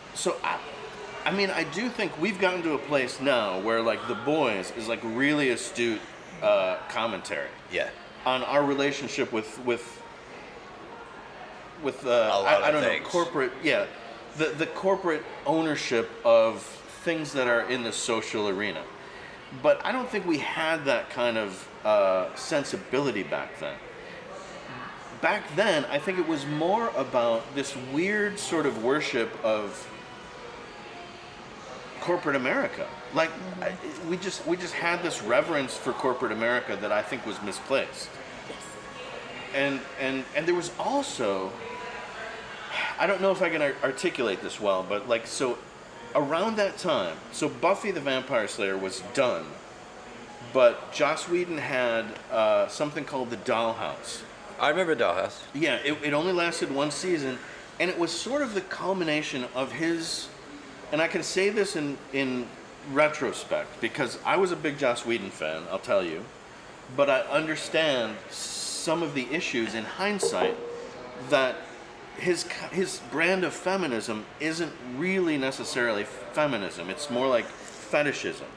Speaker 2: I do think we've gotten to a place now where, The Boys is, really astute commentary
Speaker 4: Yeah.
Speaker 2: on our relationship with
Speaker 4: lot of things.
Speaker 2: corporate, the corporate ownership of things that are in the social arena. But I don't think we had that kind of sensibility back then. Back then, I think it was more about this weird sort of worship of corporate America. We just had this reverence for corporate America that I think was misplaced. And there was also, I don't know if I can articulate this well, but around that time, so Buffy the Vampire Slayer was done, but Joss Whedon had something called The Dollhouse.
Speaker 4: I remember Dollhouse.
Speaker 2: Yeah, it only lasted 1 season, and it was sort of the culmination of his, and I can say this in retrospect, because I was a big Joss Whedon fan, I'll tell you, but I understand some of the issues in hindsight, that his brand of feminism isn't really necessarily feminism. It's more like fetishism.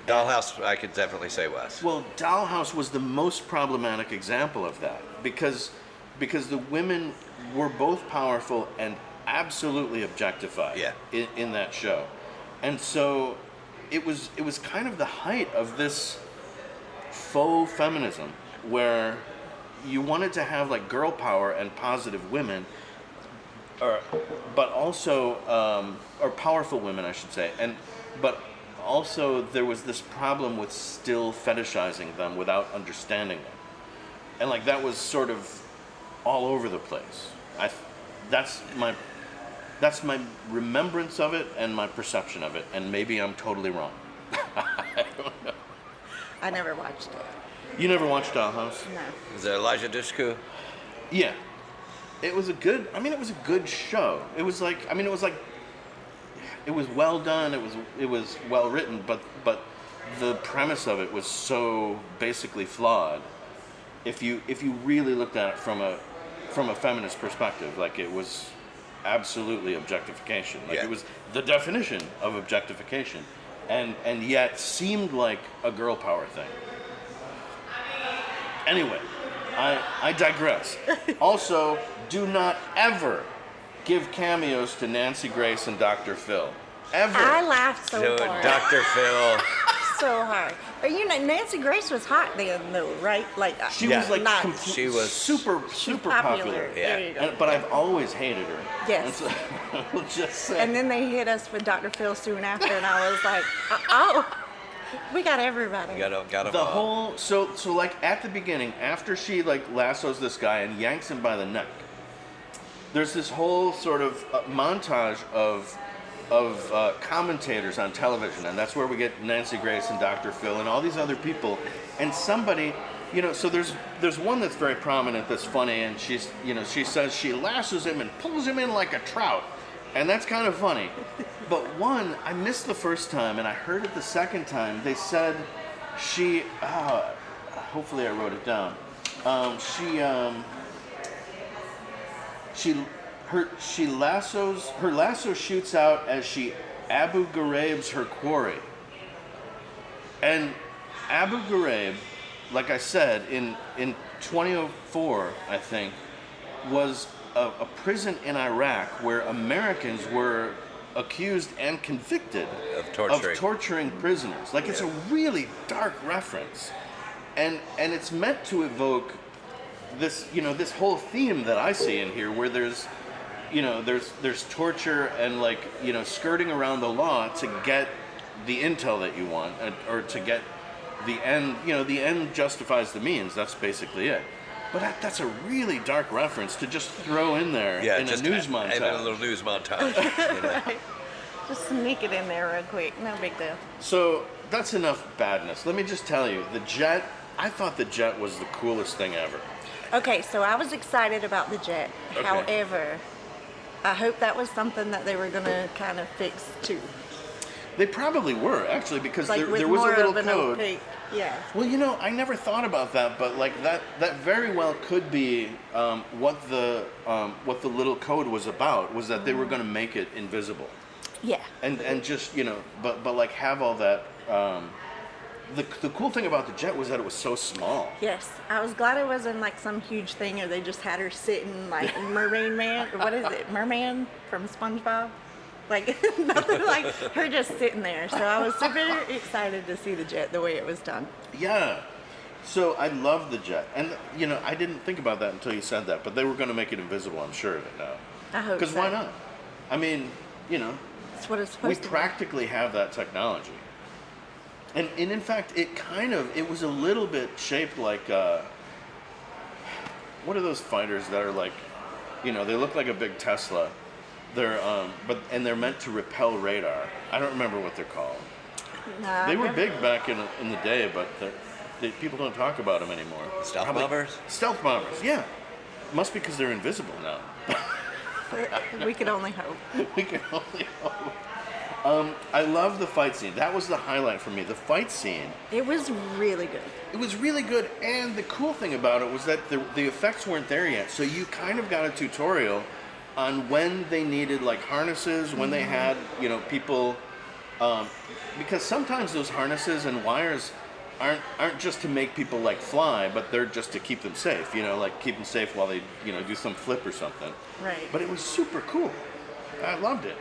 Speaker 4: Dollhouse, I could definitely say was.
Speaker 2: Well, Dollhouse was the most problematic example of that because the women were both powerful and absolutely objectified
Speaker 4: Yeah.
Speaker 2: in that show. And so it was kind of the height of this faux feminism where you wanted to have like girl power and positive women, but also or powerful women, I should say, but also there was this problem with still fetishizing them without understanding them, and like that was sort of all over the place. That's my remembrance of it and my perception of it, and maybe I'm totally wrong. I don't know.
Speaker 3: I never watched it.
Speaker 2: You never watched Dollhouse?
Speaker 3: No.
Speaker 4: Is it Elijah Dushku?
Speaker 2: Yeah. It was a good show. It was well done, it was well written, but the premise of it was so basically flawed. If you really looked at it from a feminist perspective, like it was absolutely objectification. Like
Speaker 4: Yeah.
Speaker 2: it was the definition of objectification. And yet seemed like a girl power thing. Anyway, I digress. Also, do not ever give cameos to Nancy Grace and Dr. Phil. Ever.
Speaker 3: I laughed so
Speaker 4: Dude,
Speaker 3: hard.
Speaker 4: Dr. Phil.
Speaker 3: So hard. But you know, Nancy Grace was hot then, though, right? Like
Speaker 2: She
Speaker 4: Yeah.
Speaker 2: was like
Speaker 3: Not-
Speaker 4: She was
Speaker 2: super popular.
Speaker 4: Yeah.
Speaker 3: There you go.
Speaker 2: But I've always hated her.
Speaker 3: Yes.
Speaker 2: And so, I will just say.
Speaker 3: And then they hit us with Dr. Phil soon after, and I was like, oh, we got everybody.
Speaker 4: Got him
Speaker 2: the
Speaker 4: all.
Speaker 2: whole so like at the beginning, after she like lassos this guy and yanks him by the neck, there's this whole sort of montage of commentators on television, and that's where we get Nancy Grace and Dr. Phil and all these other people, and somebody, so there's one that's very prominent that's funny, and she says she lassos him and pulls him in like a trout, and that's kind of funny. But one I missed the first time, and I heard it the second time. They said she hopefully I wrote it down. Her lasso shoots out as she Abu Ghraib's her quarry. And Abu Ghraib, like I said, in 2004, I think, was a prison in Iraq where Americans were accused and convicted
Speaker 4: Of torturing.
Speaker 2: prisoners. Like, it's a really dark reference. And it's meant to evoke this, this whole theme that I see in here where there's torture and like, skirting around the law to get the intel that you want, or to get the end. The end justifies the means. That's basically it. But that's a really dark reference to just throw in there in a news montage.
Speaker 4: In a little news montage.
Speaker 3: Right. Just sneak it in there real quick. No big deal.
Speaker 2: So that's enough badness. Let me just tell you, the jet. I thought the jet was the coolest thing ever.
Speaker 3: Okay, so I was excited about the jet.
Speaker 2: Okay.
Speaker 3: However, I hope that was something that they were going to kind of fix too.
Speaker 2: They probably were, actually, because
Speaker 3: Like with
Speaker 2: there was a
Speaker 3: more
Speaker 2: little
Speaker 3: of an
Speaker 2: code.
Speaker 3: opaque, yeah.
Speaker 2: Well, I never thought about that, but like that very well could be what the little code was about. Was that they were going to make it invisible,
Speaker 3: Yeah.
Speaker 2: and just but like have all that. The cool thing about the jet was that it was so small.
Speaker 3: Yes, I was glad it wasn't like some huge thing, or they just had her sitting like Mermaid Man, or what is it, Merman from SpongeBob? Like nothing like her just sitting there. So I was super excited to see the jet the way it was done.
Speaker 2: Yeah. So I love the jet, and I didn't think about that until you said that. But they were going to make it invisible. I'm sure of it now.
Speaker 3: I hope
Speaker 2: Because
Speaker 3: so.
Speaker 2: why not? I mean,
Speaker 3: That's what it's
Speaker 2: we
Speaker 3: supposed to
Speaker 2: practically have that technology. And in fact, it was a little bit shaped like, what are those fighters that are like, they look like a big Tesla. They're, they're meant to repel radar. I don't remember what they're called.
Speaker 3: be. Nah,
Speaker 2: They were
Speaker 3: never-
Speaker 2: big back in the day, but people don't talk about them anymore.
Speaker 4: Stealth
Speaker 2: Probably-
Speaker 4: bombers?
Speaker 2: Stealth bombers, yeah. Must be because they're invisible now.
Speaker 3: We could only hope.
Speaker 2: We can only hope. I love the fight scene. That was the highlight for me. The fight scene.
Speaker 3: It was really good.
Speaker 2: It was really good, and the cool thing about it was that the effects weren't there yet. So you kind of got a tutorial on when they needed like harnesses, when they had people Because sometimes those harnesses and wires aren't just to make people like fly, but they're just to keep them safe. You know, like keep them safe while they do some flip or something.
Speaker 3: Right.
Speaker 2: But it was super cool. I loved it.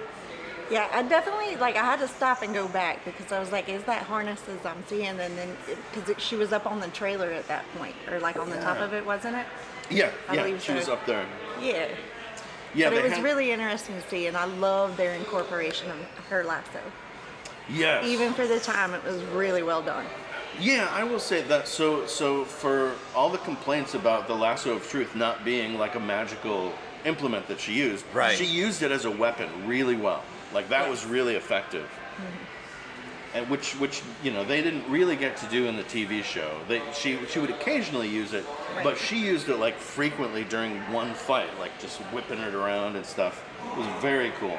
Speaker 3: Yeah, I definitely, I had to stop and go back because I was like, is that harnesses I'm seeing? And then, because she was up on the trailer at that point, or on the top of it, wasn't it?
Speaker 2: Yeah,
Speaker 3: I believe
Speaker 2: she
Speaker 3: so.
Speaker 2: was up there.
Speaker 3: Yeah.
Speaker 2: Yeah,
Speaker 3: But
Speaker 2: they
Speaker 3: it was
Speaker 2: had-
Speaker 3: really interesting to see, and I love their incorporation of her lasso.
Speaker 2: Yes.
Speaker 3: Even for the time, it was really well done.
Speaker 2: Yeah, I will say that. So for all the complaints about the lasso of truth not being like a magical implement that she used,
Speaker 4: Right.
Speaker 2: she used it as a weapon really well. Like that was really effective. And which they didn't really get to do in the TV show. She would occasionally use it, but she used it like frequently during one fight, like just whipping it around and stuff. It was very cool.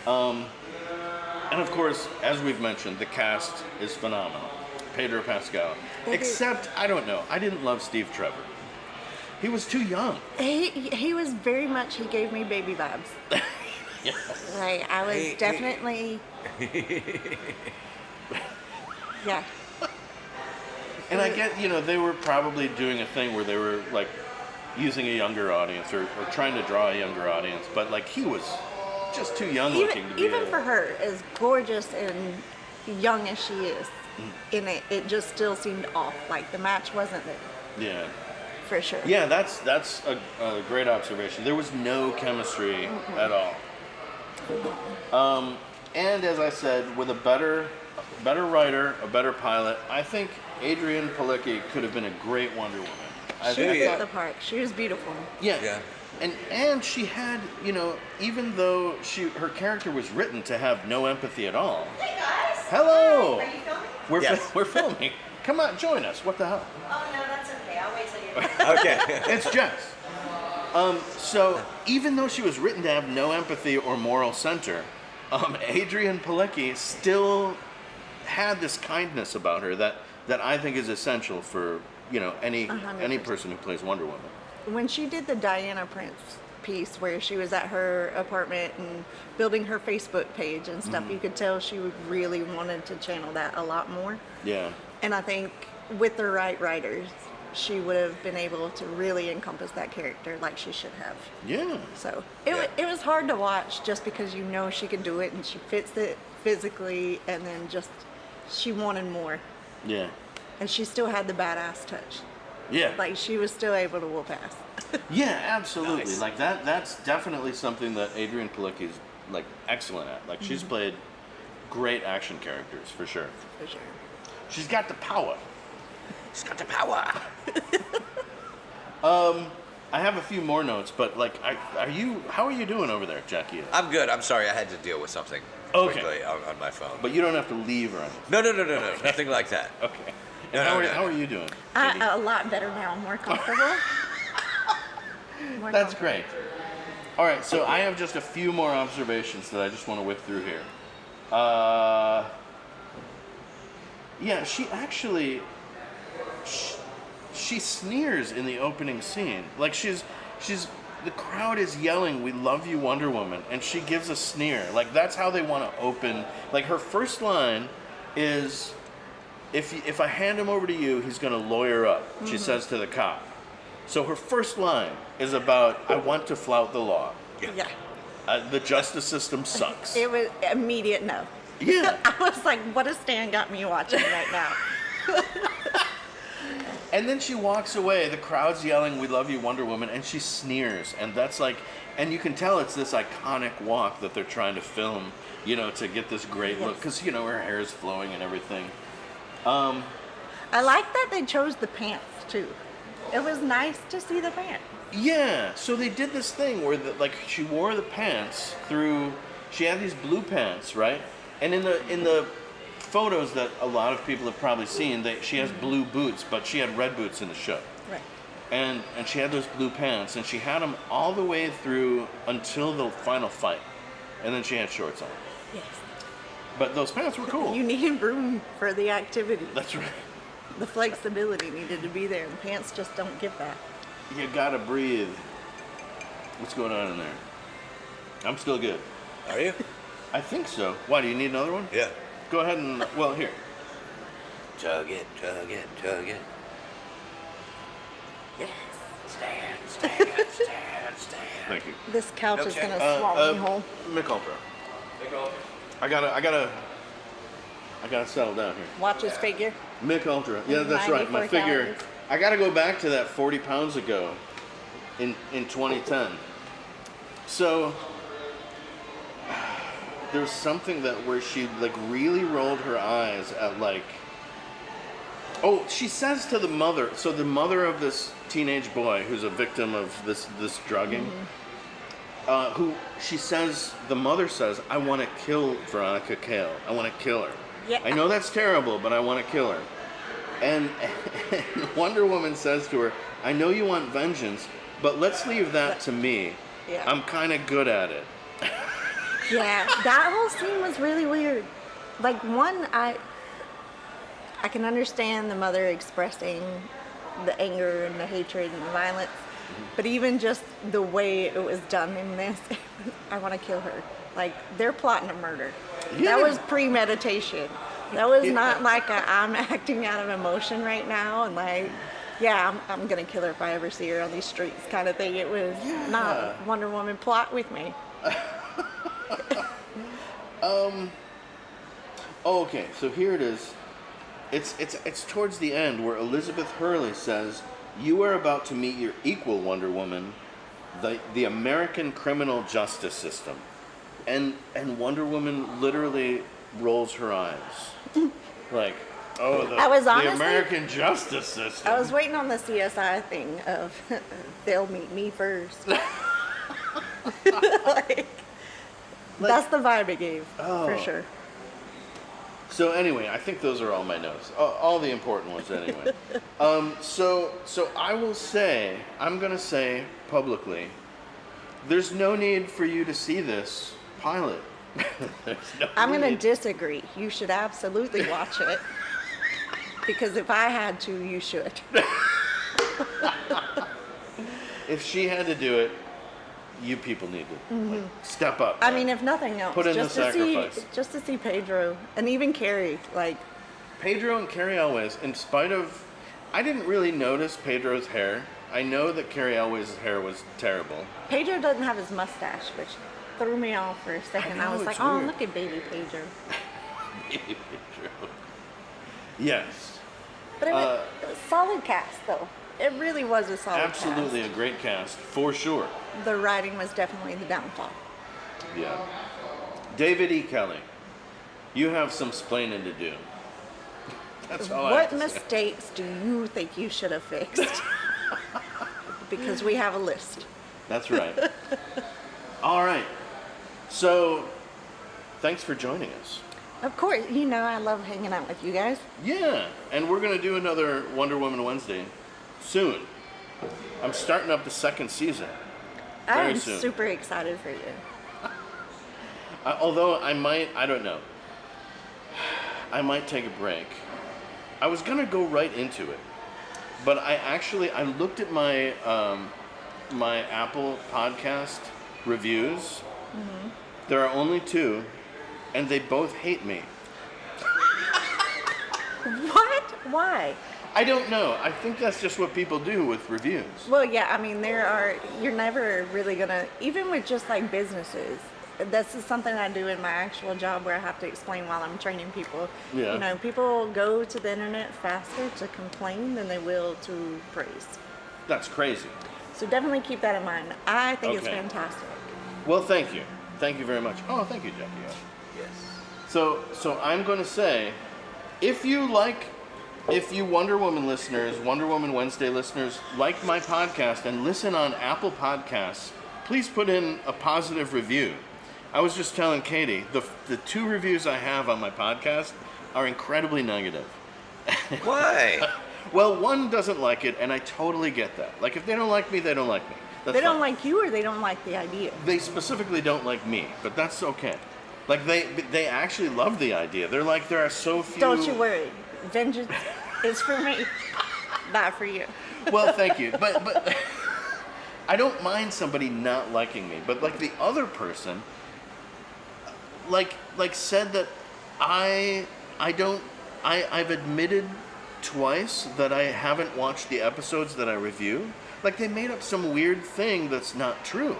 Speaker 2: And of course, as we've mentioned, the cast is phenomenal. Pedro Pascal. Except, I don't know, I didn't love Steve Trevor. He was too young.
Speaker 3: He was very much, he gave me baby vibes. I was definitely, yeah.
Speaker 2: And I get, they were probably doing a thing where they were like using a younger audience or trying to draw a younger audience, but like he was just too young looking to be
Speaker 3: Even for her, as gorgeous and young as she is, in it just still seemed off. Like the match wasn't there,
Speaker 2: Yeah.
Speaker 3: for sure.
Speaker 2: Yeah, that's a great observation. There was no chemistry at all. And as I said, with a better writer, a better pilot, I think Adrienne Palicki could have been a great Wonder Woman.
Speaker 3: She
Speaker 4: Yeah.
Speaker 3: hit the park. She was beautiful.
Speaker 2: Yeah. And she had, even though her character was written to have no empathy at all.
Speaker 5: Hey guys!
Speaker 2: Hello.
Speaker 5: Are you filming?
Speaker 4: Yes.
Speaker 2: We're filming. Come on, join us. What the hell?
Speaker 5: Oh no, that's okay. I'll wait till you're done.
Speaker 4: Okay.
Speaker 2: It's Jess. So even though she was written to have no empathy or moral center, Adrienne Palicki still had this kindness about her that I think is essential for any
Speaker 3: 100%.
Speaker 2: person who plays Wonder Woman.
Speaker 3: When she did the Diana Prince piece where she was at her apartment and building her Facebook page and stuff, you could tell she really wanted to channel that a lot more.
Speaker 2: Yeah.
Speaker 3: And I think with the right writers, she would have been able to really encompass that character like she should have.
Speaker 2: Yeah.
Speaker 3: So it was hard to watch just because she can do it and she fits it physically, and then just she wanted more.
Speaker 2: Yeah.
Speaker 3: And she still had the badass touch.
Speaker 2: Yeah.
Speaker 3: Like she was still able to whoop ass.
Speaker 2: Yeah, absolutely.
Speaker 4: Nice.
Speaker 2: Like that's definitely something that Adrienne Palicki is like excellent at. Like she's played great action characters for sure.
Speaker 3: For sure.
Speaker 2: She's got the power.
Speaker 4: She's got the power.
Speaker 2: I have a few more notes, but like, how are you doing over there, Jackie?
Speaker 4: I'm good. I'm sorry. I had to deal with something
Speaker 2: Okay.
Speaker 4: quickly on my phone.
Speaker 2: But you don't have to leave or anything.
Speaker 4: No. Nothing like that.
Speaker 2: Okay.
Speaker 4: No,
Speaker 2: And
Speaker 4: no.
Speaker 2: how are you doing?
Speaker 3: A lot better now. More comfortable. More
Speaker 2: That's
Speaker 3: comfortable.
Speaker 2: great. All right, so I have just a few more observations that I just want to whip through here. Yeah, she actually she sneers in the opening scene. Like she's the crowd is yelling, "We love you, Wonder Woman," and she gives a sneer. Like that's how they want to open. Like her first line is, "If I hand him over to you, he's going to lawyer up," she says to the cop. So her first line is about, "I want to flout the law.
Speaker 3: Yeah.
Speaker 2: The justice system sucks."
Speaker 3: It was immediate no.
Speaker 2: Yeah.
Speaker 3: I was like, what has Stan got me watching right now?
Speaker 2: And then she walks away. The crowd's yelling, "We love you, Wonder Woman," and she sneers. And that's like, and you can tell it's this iconic walk that they're trying to film, to get this great look. Because, her hair is flowing and everything.
Speaker 3: I like that they chose the pants too. It was nice to see the pants.
Speaker 2: Yeah, so they did this thing where, she wore the pants through. She had these blue pants, right? And in the photos that a lot of people have probably seen, she has blue boots, but she had red boots in the show.
Speaker 3: Right.
Speaker 2: And she had those blue pants, and she had them all the way through until the final fight, and then she had shorts on.
Speaker 3: Yes.
Speaker 2: But those pants were cool.
Speaker 3: You needed room for the activity.
Speaker 2: That's right.
Speaker 3: The flexibility needed to be there, and pants just don't give that.
Speaker 2: You gotta breathe. What's going on in there? I'm still good.
Speaker 4: Are you?
Speaker 2: I think so. Why, do you need another one?
Speaker 4: Yeah.
Speaker 2: Go ahead and, well, here.
Speaker 4: Chug it, chug it, chug it.
Speaker 3: Yes.
Speaker 4: Stand.
Speaker 2: Thank you.
Speaker 3: This couch is
Speaker 4: Okay.
Speaker 3: gonna swallow me whole.
Speaker 2: Mick Ultra. I gotta settle down here.
Speaker 3: Watch his figure.
Speaker 2: Mick Ultra. Yeah, that's right. My
Speaker 3: 94
Speaker 2: figure.
Speaker 3: calories.
Speaker 2: I gotta go back to that 40 pounds ago in 2010. So there's something that where she like really rolled her eyes at like, oh, she says to the mother, so the mother of this teenage boy who's a victim of this drugging, who she says, the mother says, I want to kill Veronica Cale. I want to kill her.
Speaker 3: Yeah.
Speaker 2: I know that's terrible, but I want to kill her. And Wonder Woman says to her, I know you want vengeance, but let's leave that to me.
Speaker 3: Yeah.
Speaker 2: I'm kind of good at it.
Speaker 3: Yeah, that whole scene was really weird. Like, one, I can understand the mother expressing the anger and the hatred and the violence, but even just the way it was done in this, I want to kill her. Like, they're plotting a murder.
Speaker 2: Yeah.
Speaker 3: That was premeditation. That was
Speaker 2: Yeah.
Speaker 3: not like I'm acting out of emotion right now and like, yeah, I'm gonna kill her if I ever see her on these streets kind of thing. It was not Wonder Woman plot with me.
Speaker 2: Oh, okay, so here it is. It's towards the end where Elizabeth Hurley says, you are about to meet your equal, Wonder Woman, the American criminal justice system. And Wonder Woman literally rolls her eyes. Like, oh,
Speaker 3: I was
Speaker 2: the
Speaker 3: honestly-
Speaker 2: American justice system.
Speaker 3: I was waiting on the CSI thing of they'll meet me first. like, that's the vibe it gave, for sure.
Speaker 2: So anyway, I think those are all my notes. All the important ones anyway. So I will say, I'm going to say publicly, there's no need for you to see this pilot. There's no
Speaker 3: I'm going to
Speaker 2: need.
Speaker 3: disagree. You should absolutely watch it. Because if I had to, you should.
Speaker 2: If she had to do it, you people need to like, step up.
Speaker 3: I mean, if nothing else,
Speaker 2: Put in the
Speaker 3: just to see,
Speaker 2: sacrifice.
Speaker 3: just to see Pedro and even Carrie, like,
Speaker 2: Pedro and Carrie Elwes, in spite of, I didn't really notice Pedro's hair. I know that Carrie Elwes' hair was terrible.
Speaker 3: Pedro doesn't have his mustache, which threw me off for a second. I,
Speaker 2: know,
Speaker 3: was
Speaker 2: it's
Speaker 3: like, oh,
Speaker 2: weird.
Speaker 3: look at baby Pedro.
Speaker 2: Yes,
Speaker 3: But it was a solid cast, though. It really was a solid
Speaker 2: absolutely
Speaker 3: cast.
Speaker 2: a great cast for sure.
Speaker 3: The writing was definitely the downfall.
Speaker 2: Yeah. David E. Kelly, you have some splaining to do. That's all I
Speaker 3: What
Speaker 2: have to say.
Speaker 3: mistakes do you think you should have fixed? Because we have a list.
Speaker 2: That's right. All right. So, thanks for joining us.
Speaker 3: Of course, you know I love hanging out with you guys.
Speaker 2: Yeah, and we're going to do another Wonder Woman Wednesday soon. I'm starting up the second season. Very
Speaker 3: I'm
Speaker 2: soon.
Speaker 3: super excited for you.
Speaker 2: Although I don't know. I might take a break. I was going to go right into it. But I looked at my my Apple podcast reviews.
Speaker 3: Mm-hmm.
Speaker 2: There are only 2, and they both hate me.
Speaker 3: What? Why?
Speaker 2: I don't know. I think that's just what people do with reviews.
Speaker 3: Well, yeah, I mean, you're never really gonna, even with just like businesses, this is something I do in my actual job where I have to explain while I'm training people.
Speaker 2: Yeah.
Speaker 3: You know, people go to the internet faster to complain than they will to praise.
Speaker 2: That's crazy.
Speaker 3: So definitely keep that in mind. I think it's
Speaker 2: Okay.
Speaker 3: fantastic.
Speaker 2: Well, thank you. Thank you very much. Oh, thank you, Jackie.
Speaker 4: Yes.
Speaker 2: So I'm going to say, if you Wonder Woman listeners, Wonder Woman Wednesday listeners, like my podcast and listen on Apple Podcasts, please put in a positive review. I was just telling Katie, the 2 reviews I have on my podcast are incredibly negative.
Speaker 4: Why?
Speaker 2: Well, one doesn't like it, and I totally get that. Like, if they don't like me, they don't like me. That's
Speaker 3: They don't
Speaker 2: fine.
Speaker 3: like you or they don't like the idea.
Speaker 2: They specifically don't like me, but that's okay. Like, they actually love the idea. They're like, there are so few...
Speaker 3: Don't you worry. Vengeance is for me, not for you.
Speaker 2: Well, thank you. But I don't mind somebody not liking me. But, like, the other person, said that I've admitted twice that I haven't watched the episodes that I review. Like, they made up some weird thing that's not true.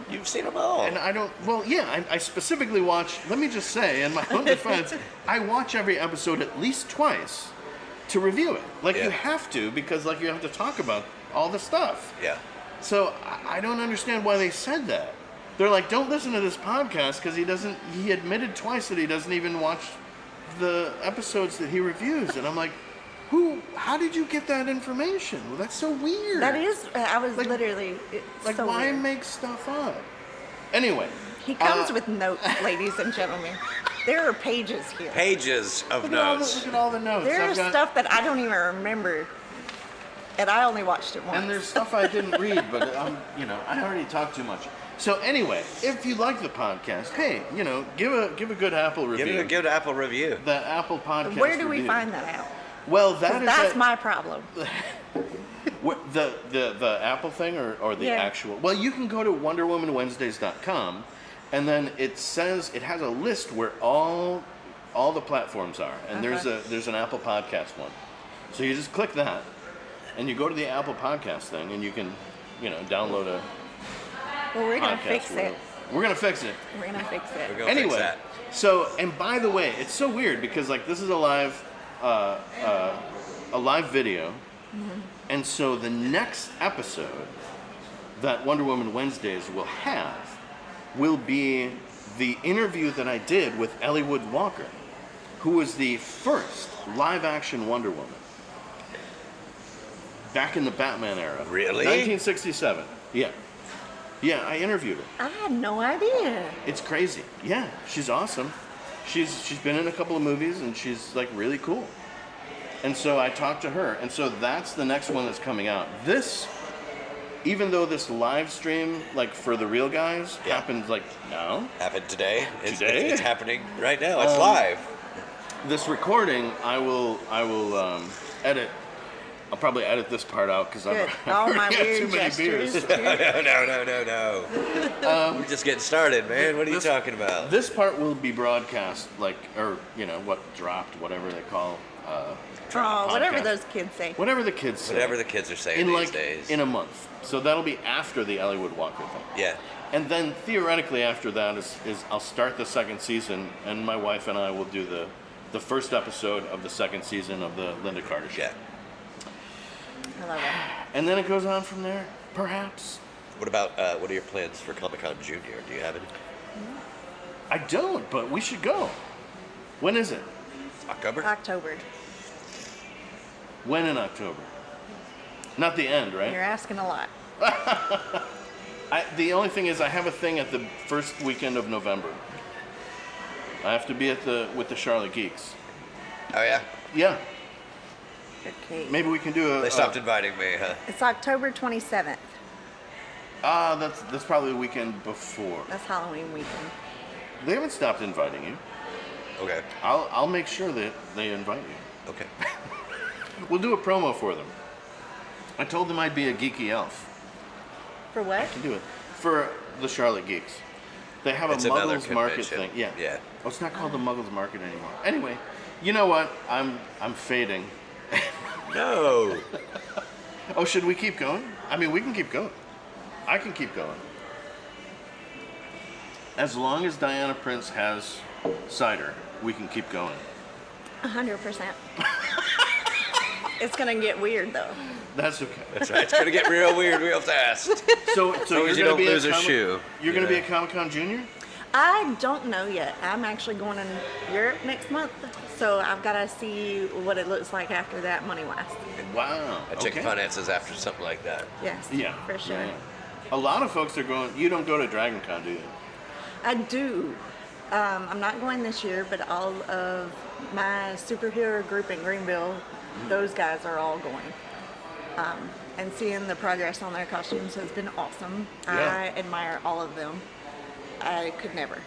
Speaker 4: You've seen them all.
Speaker 2: And I don't, well, yeah, I specifically watch, let me just say, in my own defense, I watch every episode at least twice to review it. Like,
Speaker 4: Yeah.
Speaker 2: you have to, because, like, you have to talk about all the stuff.
Speaker 4: Yeah.
Speaker 2: So I don't understand why they said that. They're like, don't listen to this podcast because he admitted twice that he doesn't even watch the episodes that he reviews. And I'm like, how did you get that information? Well, that's so weird.
Speaker 3: That is, I was
Speaker 2: Like-
Speaker 3: literally, it's
Speaker 2: Like,
Speaker 3: so
Speaker 2: why
Speaker 3: weird.
Speaker 2: make stuff up? Anyway.
Speaker 3: He comes with notes, ladies and gentlemen. There are pages here.
Speaker 4: Pages of
Speaker 2: Look at all
Speaker 4: notes.
Speaker 2: the notes.
Speaker 3: There's
Speaker 2: I've got-
Speaker 3: stuff that I don't even remember, and I only watched it once.
Speaker 2: And there's stuff I didn't read, but I already talked too much. So anyway, if you like the podcast, hey, give a good Apple review.
Speaker 4: Give it a good Apple review.
Speaker 2: The Apple podcast.
Speaker 3: Where do we
Speaker 2: review.
Speaker 3: find that out?
Speaker 2: Well,
Speaker 3: 'Cause
Speaker 2: that is
Speaker 3: that's
Speaker 2: at-
Speaker 3: my problem.
Speaker 2: What, the Apple thing or the
Speaker 3: Yeah.
Speaker 2: actual? Well, you can go to WonderWomanWednesdays.com, and then it has a list where all the platforms are, and there's an Apple Podcast one. So you just click that, and you go to the Apple Podcast thing, and you can download a
Speaker 3: Well, we're gonna
Speaker 2: podcast.
Speaker 3: fix it.
Speaker 2: We're gonna fix it.
Speaker 3: We're gonna fix
Speaker 4: We're
Speaker 3: it.
Speaker 4: gonna fix
Speaker 2: Anyway,
Speaker 4: that.
Speaker 2: so, and by the way, it's so weird because like this is a live video, and so the next episode that Wonder Woman Wednesdays will be the interview that I did with Ellie Wood Walker, who was the first live-action Wonder Woman back in the Batman era.
Speaker 4: Really?
Speaker 2: 1967. Yeah. Yeah, I interviewed her.
Speaker 3: I had no idea.
Speaker 2: It's crazy. Yeah, she's awesome. She's been in a couple of movies and she's like really cool. And so I talked to her, and so that's the next one that's coming out. This, even though this live stream like for the real guys
Speaker 4: Yeah.
Speaker 2: happened like now,
Speaker 4: Happened today.
Speaker 2: Today?
Speaker 4: It's happening right now. It's live.
Speaker 2: this recording I will edit. I'll probably edit this part out because
Speaker 3: Good.
Speaker 2: I've
Speaker 3: All my
Speaker 2: already had too
Speaker 3: weird
Speaker 2: many
Speaker 3: gestures.
Speaker 2: beers.
Speaker 4: No. We're just getting started, man. What are you
Speaker 2: this-
Speaker 4: talking about?
Speaker 2: This part will be broadcast whatever they call.
Speaker 3: Oh, whatever
Speaker 2: podcast.
Speaker 3: those kids say.
Speaker 2: Whatever the kids say.
Speaker 4: Whatever the kids are saying
Speaker 2: in
Speaker 4: these
Speaker 2: like
Speaker 4: days.
Speaker 2: in a month. So that'll be after the Ellie Wood Walker thing.
Speaker 4: Yeah.
Speaker 2: And then theoretically after that is I'll start the second season, and my wife and I will do the first episode of the second season of the Linda Carter show.
Speaker 4: Yeah.
Speaker 3: I love it.
Speaker 2: And then it goes on from there, perhaps.
Speaker 4: What about what are your plans for Comic-Con Junior? Do you have any?
Speaker 2: I don't, but we should go. When is it?
Speaker 4: October?
Speaker 3: October.
Speaker 2: When in October? Not the end, right?
Speaker 3: You're asking a lot.
Speaker 2: The only thing is I have a thing at the first weekend of November. I have to be with the Charlotte Geeks.
Speaker 4: Oh yeah.
Speaker 2: Yeah,
Speaker 3: Okay.
Speaker 2: maybe we can do a.
Speaker 4: They stopped inviting me, huh?
Speaker 3: It's October 27th.
Speaker 2: That's probably the weekend before.
Speaker 3: That's Halloween weekend.
Speaker 2: They haven't stopped inviting you.
Speaker 4: Okay.
Speaker 2: I'll make sure that they invite you.
Speaker 4: Okay.
Speaker 2: We'll do a promo for them. I told them I'd be a geeky elf.
Speaker 3: For what?
Speaker 2: I can do it for the Charlotte Geeks. They have
Speaker 4: It's
Speaker 2: a
Speaker 4: another
Speaker 2: Muggles Market
Speaker 4: convention.
Speaker 2: thing. Yeah.
Speaker 4: Yeah.
Speaker 2: Oh, it's not called the Muggles Market anymore. Anyway, you know what? I'm fading.
Speaker 4: No.
Speaker 2: Oh, should we keep going? I mean, we can keep going. I can keep going. As long as Diana Prince has cider, we can keep going.
Speaker 3: 100%. It's gonna get weird though.
Speaker 2: That's okay.
Speaker 4: That's right. It's gonna get real weird real fast.
Speaker 2: So
Speaker 4: long
Speaker 2: you're
Speaker 4: as you
Speaker 2: gonna
Speaker 4: don't
Speaker 2: be
Speaker 4: lose a
Speaker 2: Comic-
Speaker 4: shoe,
Speaker 2: You're
Speaker 4: you
Speaker 2: gonna be
Speaker 4: know.
Speaker 2: at Comic-Con Junior?
Speaker 3: I don't know yet. I'm actually going to Europe next month, so I've got to see what it looks like after that, money-wise.
Speaker 2: Wow.
Speaker 4: I check
Speaker 2: okay.
Speaker 4: finances after something like that.
Speaker 3: Yes.
Speaker 2: Yeah.
Speaker 3: For sure.
Speaker 2: Yeah. A lot of folks are going. You don't go to Dragon Con, do you?
Speaker 3: I do. I'm not going this year, but all of my superhero group in Greenville, those guys are all going. And seeing the progress on their costumes has been awesome.
Speaker 2: Yeah.
Speaker 3: I admire all of them. I could never.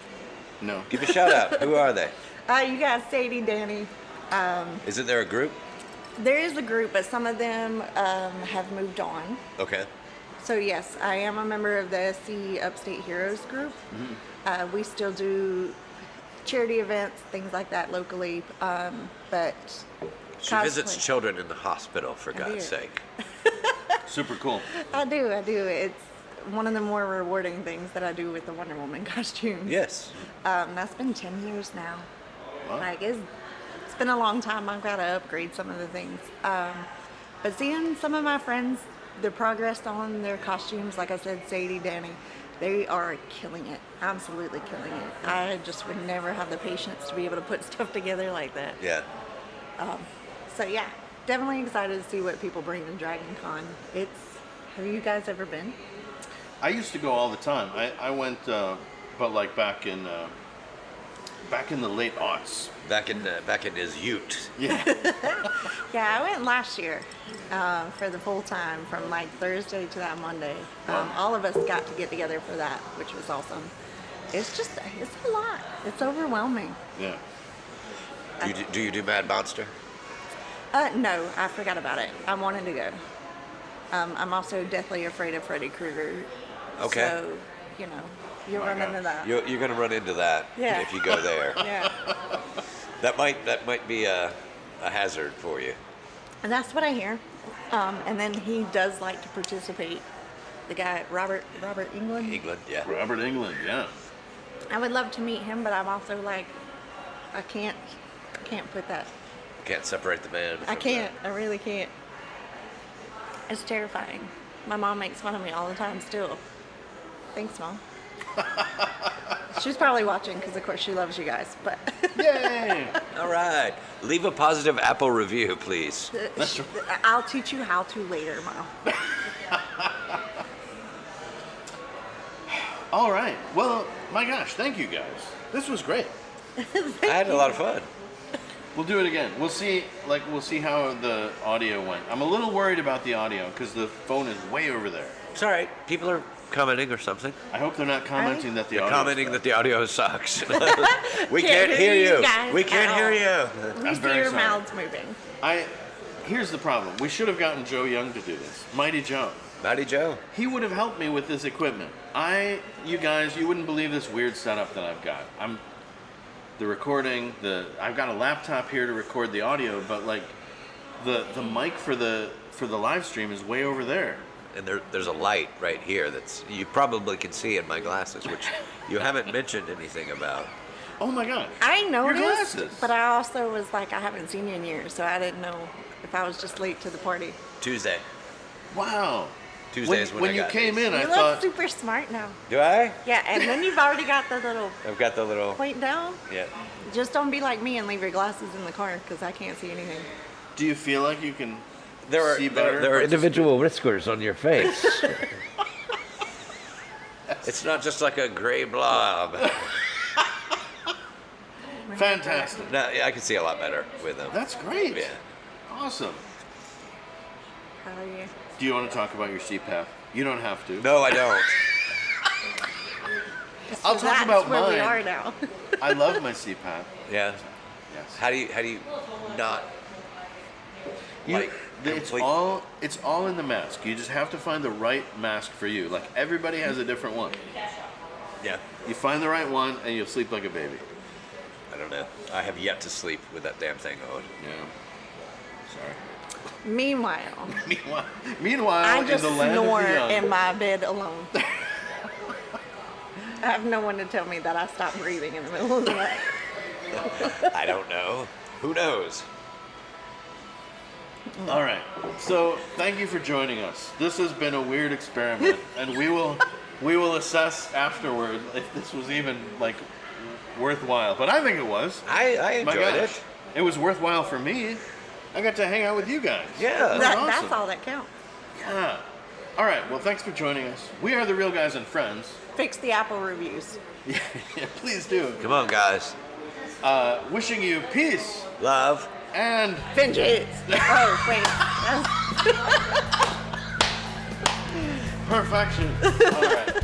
Speaker 2: No.
Speaker 4: Give a shout out. Who are they?
Speaker 3: You got Sadie, Danny.
Speaker 4: Isn't there a group?
Speaker 3: There is a group, but some of them have moved on.
Speaker 4: Okay.
Speaker 3: So yes, I am a member of the SC Upstate Heroes group. We still do charity events, things like that locally. But
Speaker 4: She visits children in the hospital, for God's
Speaker 3: do.
Speaker 4: sake.
Speaker 2: Super cool.
Speaker 3: I do. It's one of the more rewarding things that I do with the Wonder Woman costumes.
Speaker 4: Yes.
Speaker 3: That's been 10 years now.
Speaker 2: Wow.
Speaker 3: Like it's been a long time. I've got to upgrade some of the things. But seeing some of my friends, the progress on their costumes, like I said, Sadie, Danny, they are killing it. Absolutely killing it. I just would never have the patience to be able to put stuff together like that.
Speaker 4: Yeah.
Speaker 3: So yeah, definitely excited to see what people bring to Dragon Con. Have you guys ever been?
Speaker 2: I used to go all the time. I went, but like back in the late aughts.
Speaker 4: Back in his ute.
Speaker 2: Yeah.
Speaker 3: Yeah, I went last year for the full time from like Thursday to that Monday. All of us got to get together for that, which was awesome. It's a lot. It's overwhelming.
Speaker 2: Yeah.
Speaker 4: Do you do Mad Monster?
Speaker 3: No, I forgot about it. I wanted to go. I'm also deathly afraid of Freddy Krueger.
Speaker 4: Okay.
Speaker 3: So, you're running into that.
Speaker 4: You're going to run into that
Speaker 3: Yeah.
Speaker 4: if you go there.
Speaker 3: Yeah.
Speaker 4: That might be a hazard for you.
Speaker 3: And that's what I hear. And then he does like to participate. The guy, Robert Englund.
Speaker 4: England, yeah.
Speaker 2: Robert Englund, yeah.
Speaker 3: I would love to meet him, but I'm also like, I can't put that.
Speaker 4: Can't separate the man.
Speaker 3: I
Speaker 4: from
Speaker 3: can't. I really can't. It's terrifying. My mom makes fun of me all the time still. Thanks, Mom. She's probably watching because, of course, she loves you guys. But
Speaker 2: Yay!
Speaker 4: All right. Leave a positive Apple review, please.
Speaker 3: I'll teach you how to later, Mom.
Speaker 2: All right. Well, my gosh, thank you guys. This was great.
Speaker 4: I had a lot of fun.
Speaker 2: We'll do it again. We'll see how the audio went. I'm a little worried about the audio because the phone is way over there.
Speaker 4: It's all right. People are commenting or something.
Speaker 2: I hope they're not commenting that the
Speaker 4: They're
Speaker 2: audio.
Speaker 4: commenting that the audio sucks. We
Speaker 3: Can't
Speaker 4: can't
Speaker 3: hear
Speaker 4: hear
Speaker 3: you
Speaker 4: you.
Speaker 3: guys
Speaker 4: We can't
Speaker 3: at
Speaker 4: hear
Speaker 3: all.
Speaker 4: you.
Speaker 3: We see
Speaker 2: very
Speaker 3: your
Speaker 2: sorry.
Speaker 3: mouths moving.
Speaker 2: Here's the problem. We should have gotten Joe Young to do this. Mighty Joe.
Speaker 4: Mighty Joe.
Speaker 2: He would have helped me with this equipment. You guys, you wouldn't believe this weird setup that I've got. The recording, I've got a laptop here to record the audio, but like the mic for the live stream is way over there.
Speaker 4: And there's a light right here that's you probably can see in my glasses, which you haven't mentioned anything about.
Speaker 2: Oh my god.
Speaker 3: I noticed,
Speaker 2: glasses.
Speaker 3: but I also was like, I haven't seen you in years, so I didn't know if I was just late to the party.
Speaker 4: Tuesday.
Speaker 2: Wow.
Speaker 4: Tuesday is when I
Speaker 2: you
Speaker 4: got
Speaker 2: came
Speaker 4: these.
Speaker 2: in,
Speaker 3: You
Speaker 2: I
Speaker 3: look
Speaker 2: thought,
Speaker 3: super smart now.
Speaker 4: Do I?
Speaker 3: Yeah, and then you've already got the little
Speaker 4: I've got the little.
Speaker 3: point down.
Speaker 4: Yeah.
Speaker 3: Just don't be like me and leave your glasses in the car because I can't see anything.
Speaker 2: do you feel like you can
Speaker 4: There
Speaker 2: see better?
Speaker 4: are individual whiskers on your face. It's not just like a gray blob.
Speaker 2: Fantastic.
Speaker 4: No, I can see a lot better with them.
Speaker 2: That's great.
Speaker 4: Yeah.
Speaker 2: Awesome.
Speaker 3: How are you?
Speaker 2: Do you want to talk about your CPAP? You don't have to.
Speaker 4: No, I don't.
Speaker 2: I'll
Speaker 3: So
Speaker 2: talk
Speaker 3: that's
Speaker 2: about
Speaker 3: where
Speaker 2: mine.
Speaker 3: we are now.
Speaker 2: I love my CPAP.
Speaker 4: Yeah.
Speaker 2: Yes.
Speaker 4: How do you not like
Speaker 2: It's
Speaker 4: complete-
Speaker 2: all in the mask. You just have to find the right mask for you. Like everybody has a different one.
Speaker 4: Yeah.
Speaker 2: You find the right one and you'll sleep like a baby.
Speaker 4: I don't know. I have yet to sleep with that damn thing on.
Speaker 2: Yeah. Sorry.
Speaker 3: Meanwhile,
Speaker 2: Meanwhile,
Speaker 3: I
Speaker 2: in
Speaker 3: just
Speaker 2: the land
Speaker 3: snore
Speaker 2: of the young.
Speaker 3: in my bed alone. I have no one to tell me that I stopped breathing in the middle of the night.
Speaker 4: I don't know. Who knows?
Speaker 2: All right. So thank you for joining us. This has been a weird experiment, and we will assess afterward if this was even like worthwhile. But I think it was.
Speaker 4: I
Speaker 2: My
Speaker 4: enjoyed
Speaker 2: gosh.
Speaker 4: it.
Speaker 2: It was worthwhile for me. I got to hang out with you guys.
Speaker 4: Yeah.
Speaker 2: That was
Speaker 3: That's
Speaker 2: awesome.
Speaker 3: all that counts.
Speaker 2: Yeah. All right. Well, thanks for joining us. We are the Real Guys and Friends.
Speaker 3: Fix the Apple reviews.
Speaker 2: Yeah, please do.
Speaker 4: Come on, guys.
Speaker 2: Wishing you peace
Speaker 4: Love.
Speaker 2: and
Speaker 3: Vengeance. Oh, wait.
Speaker 2: perfection. All right.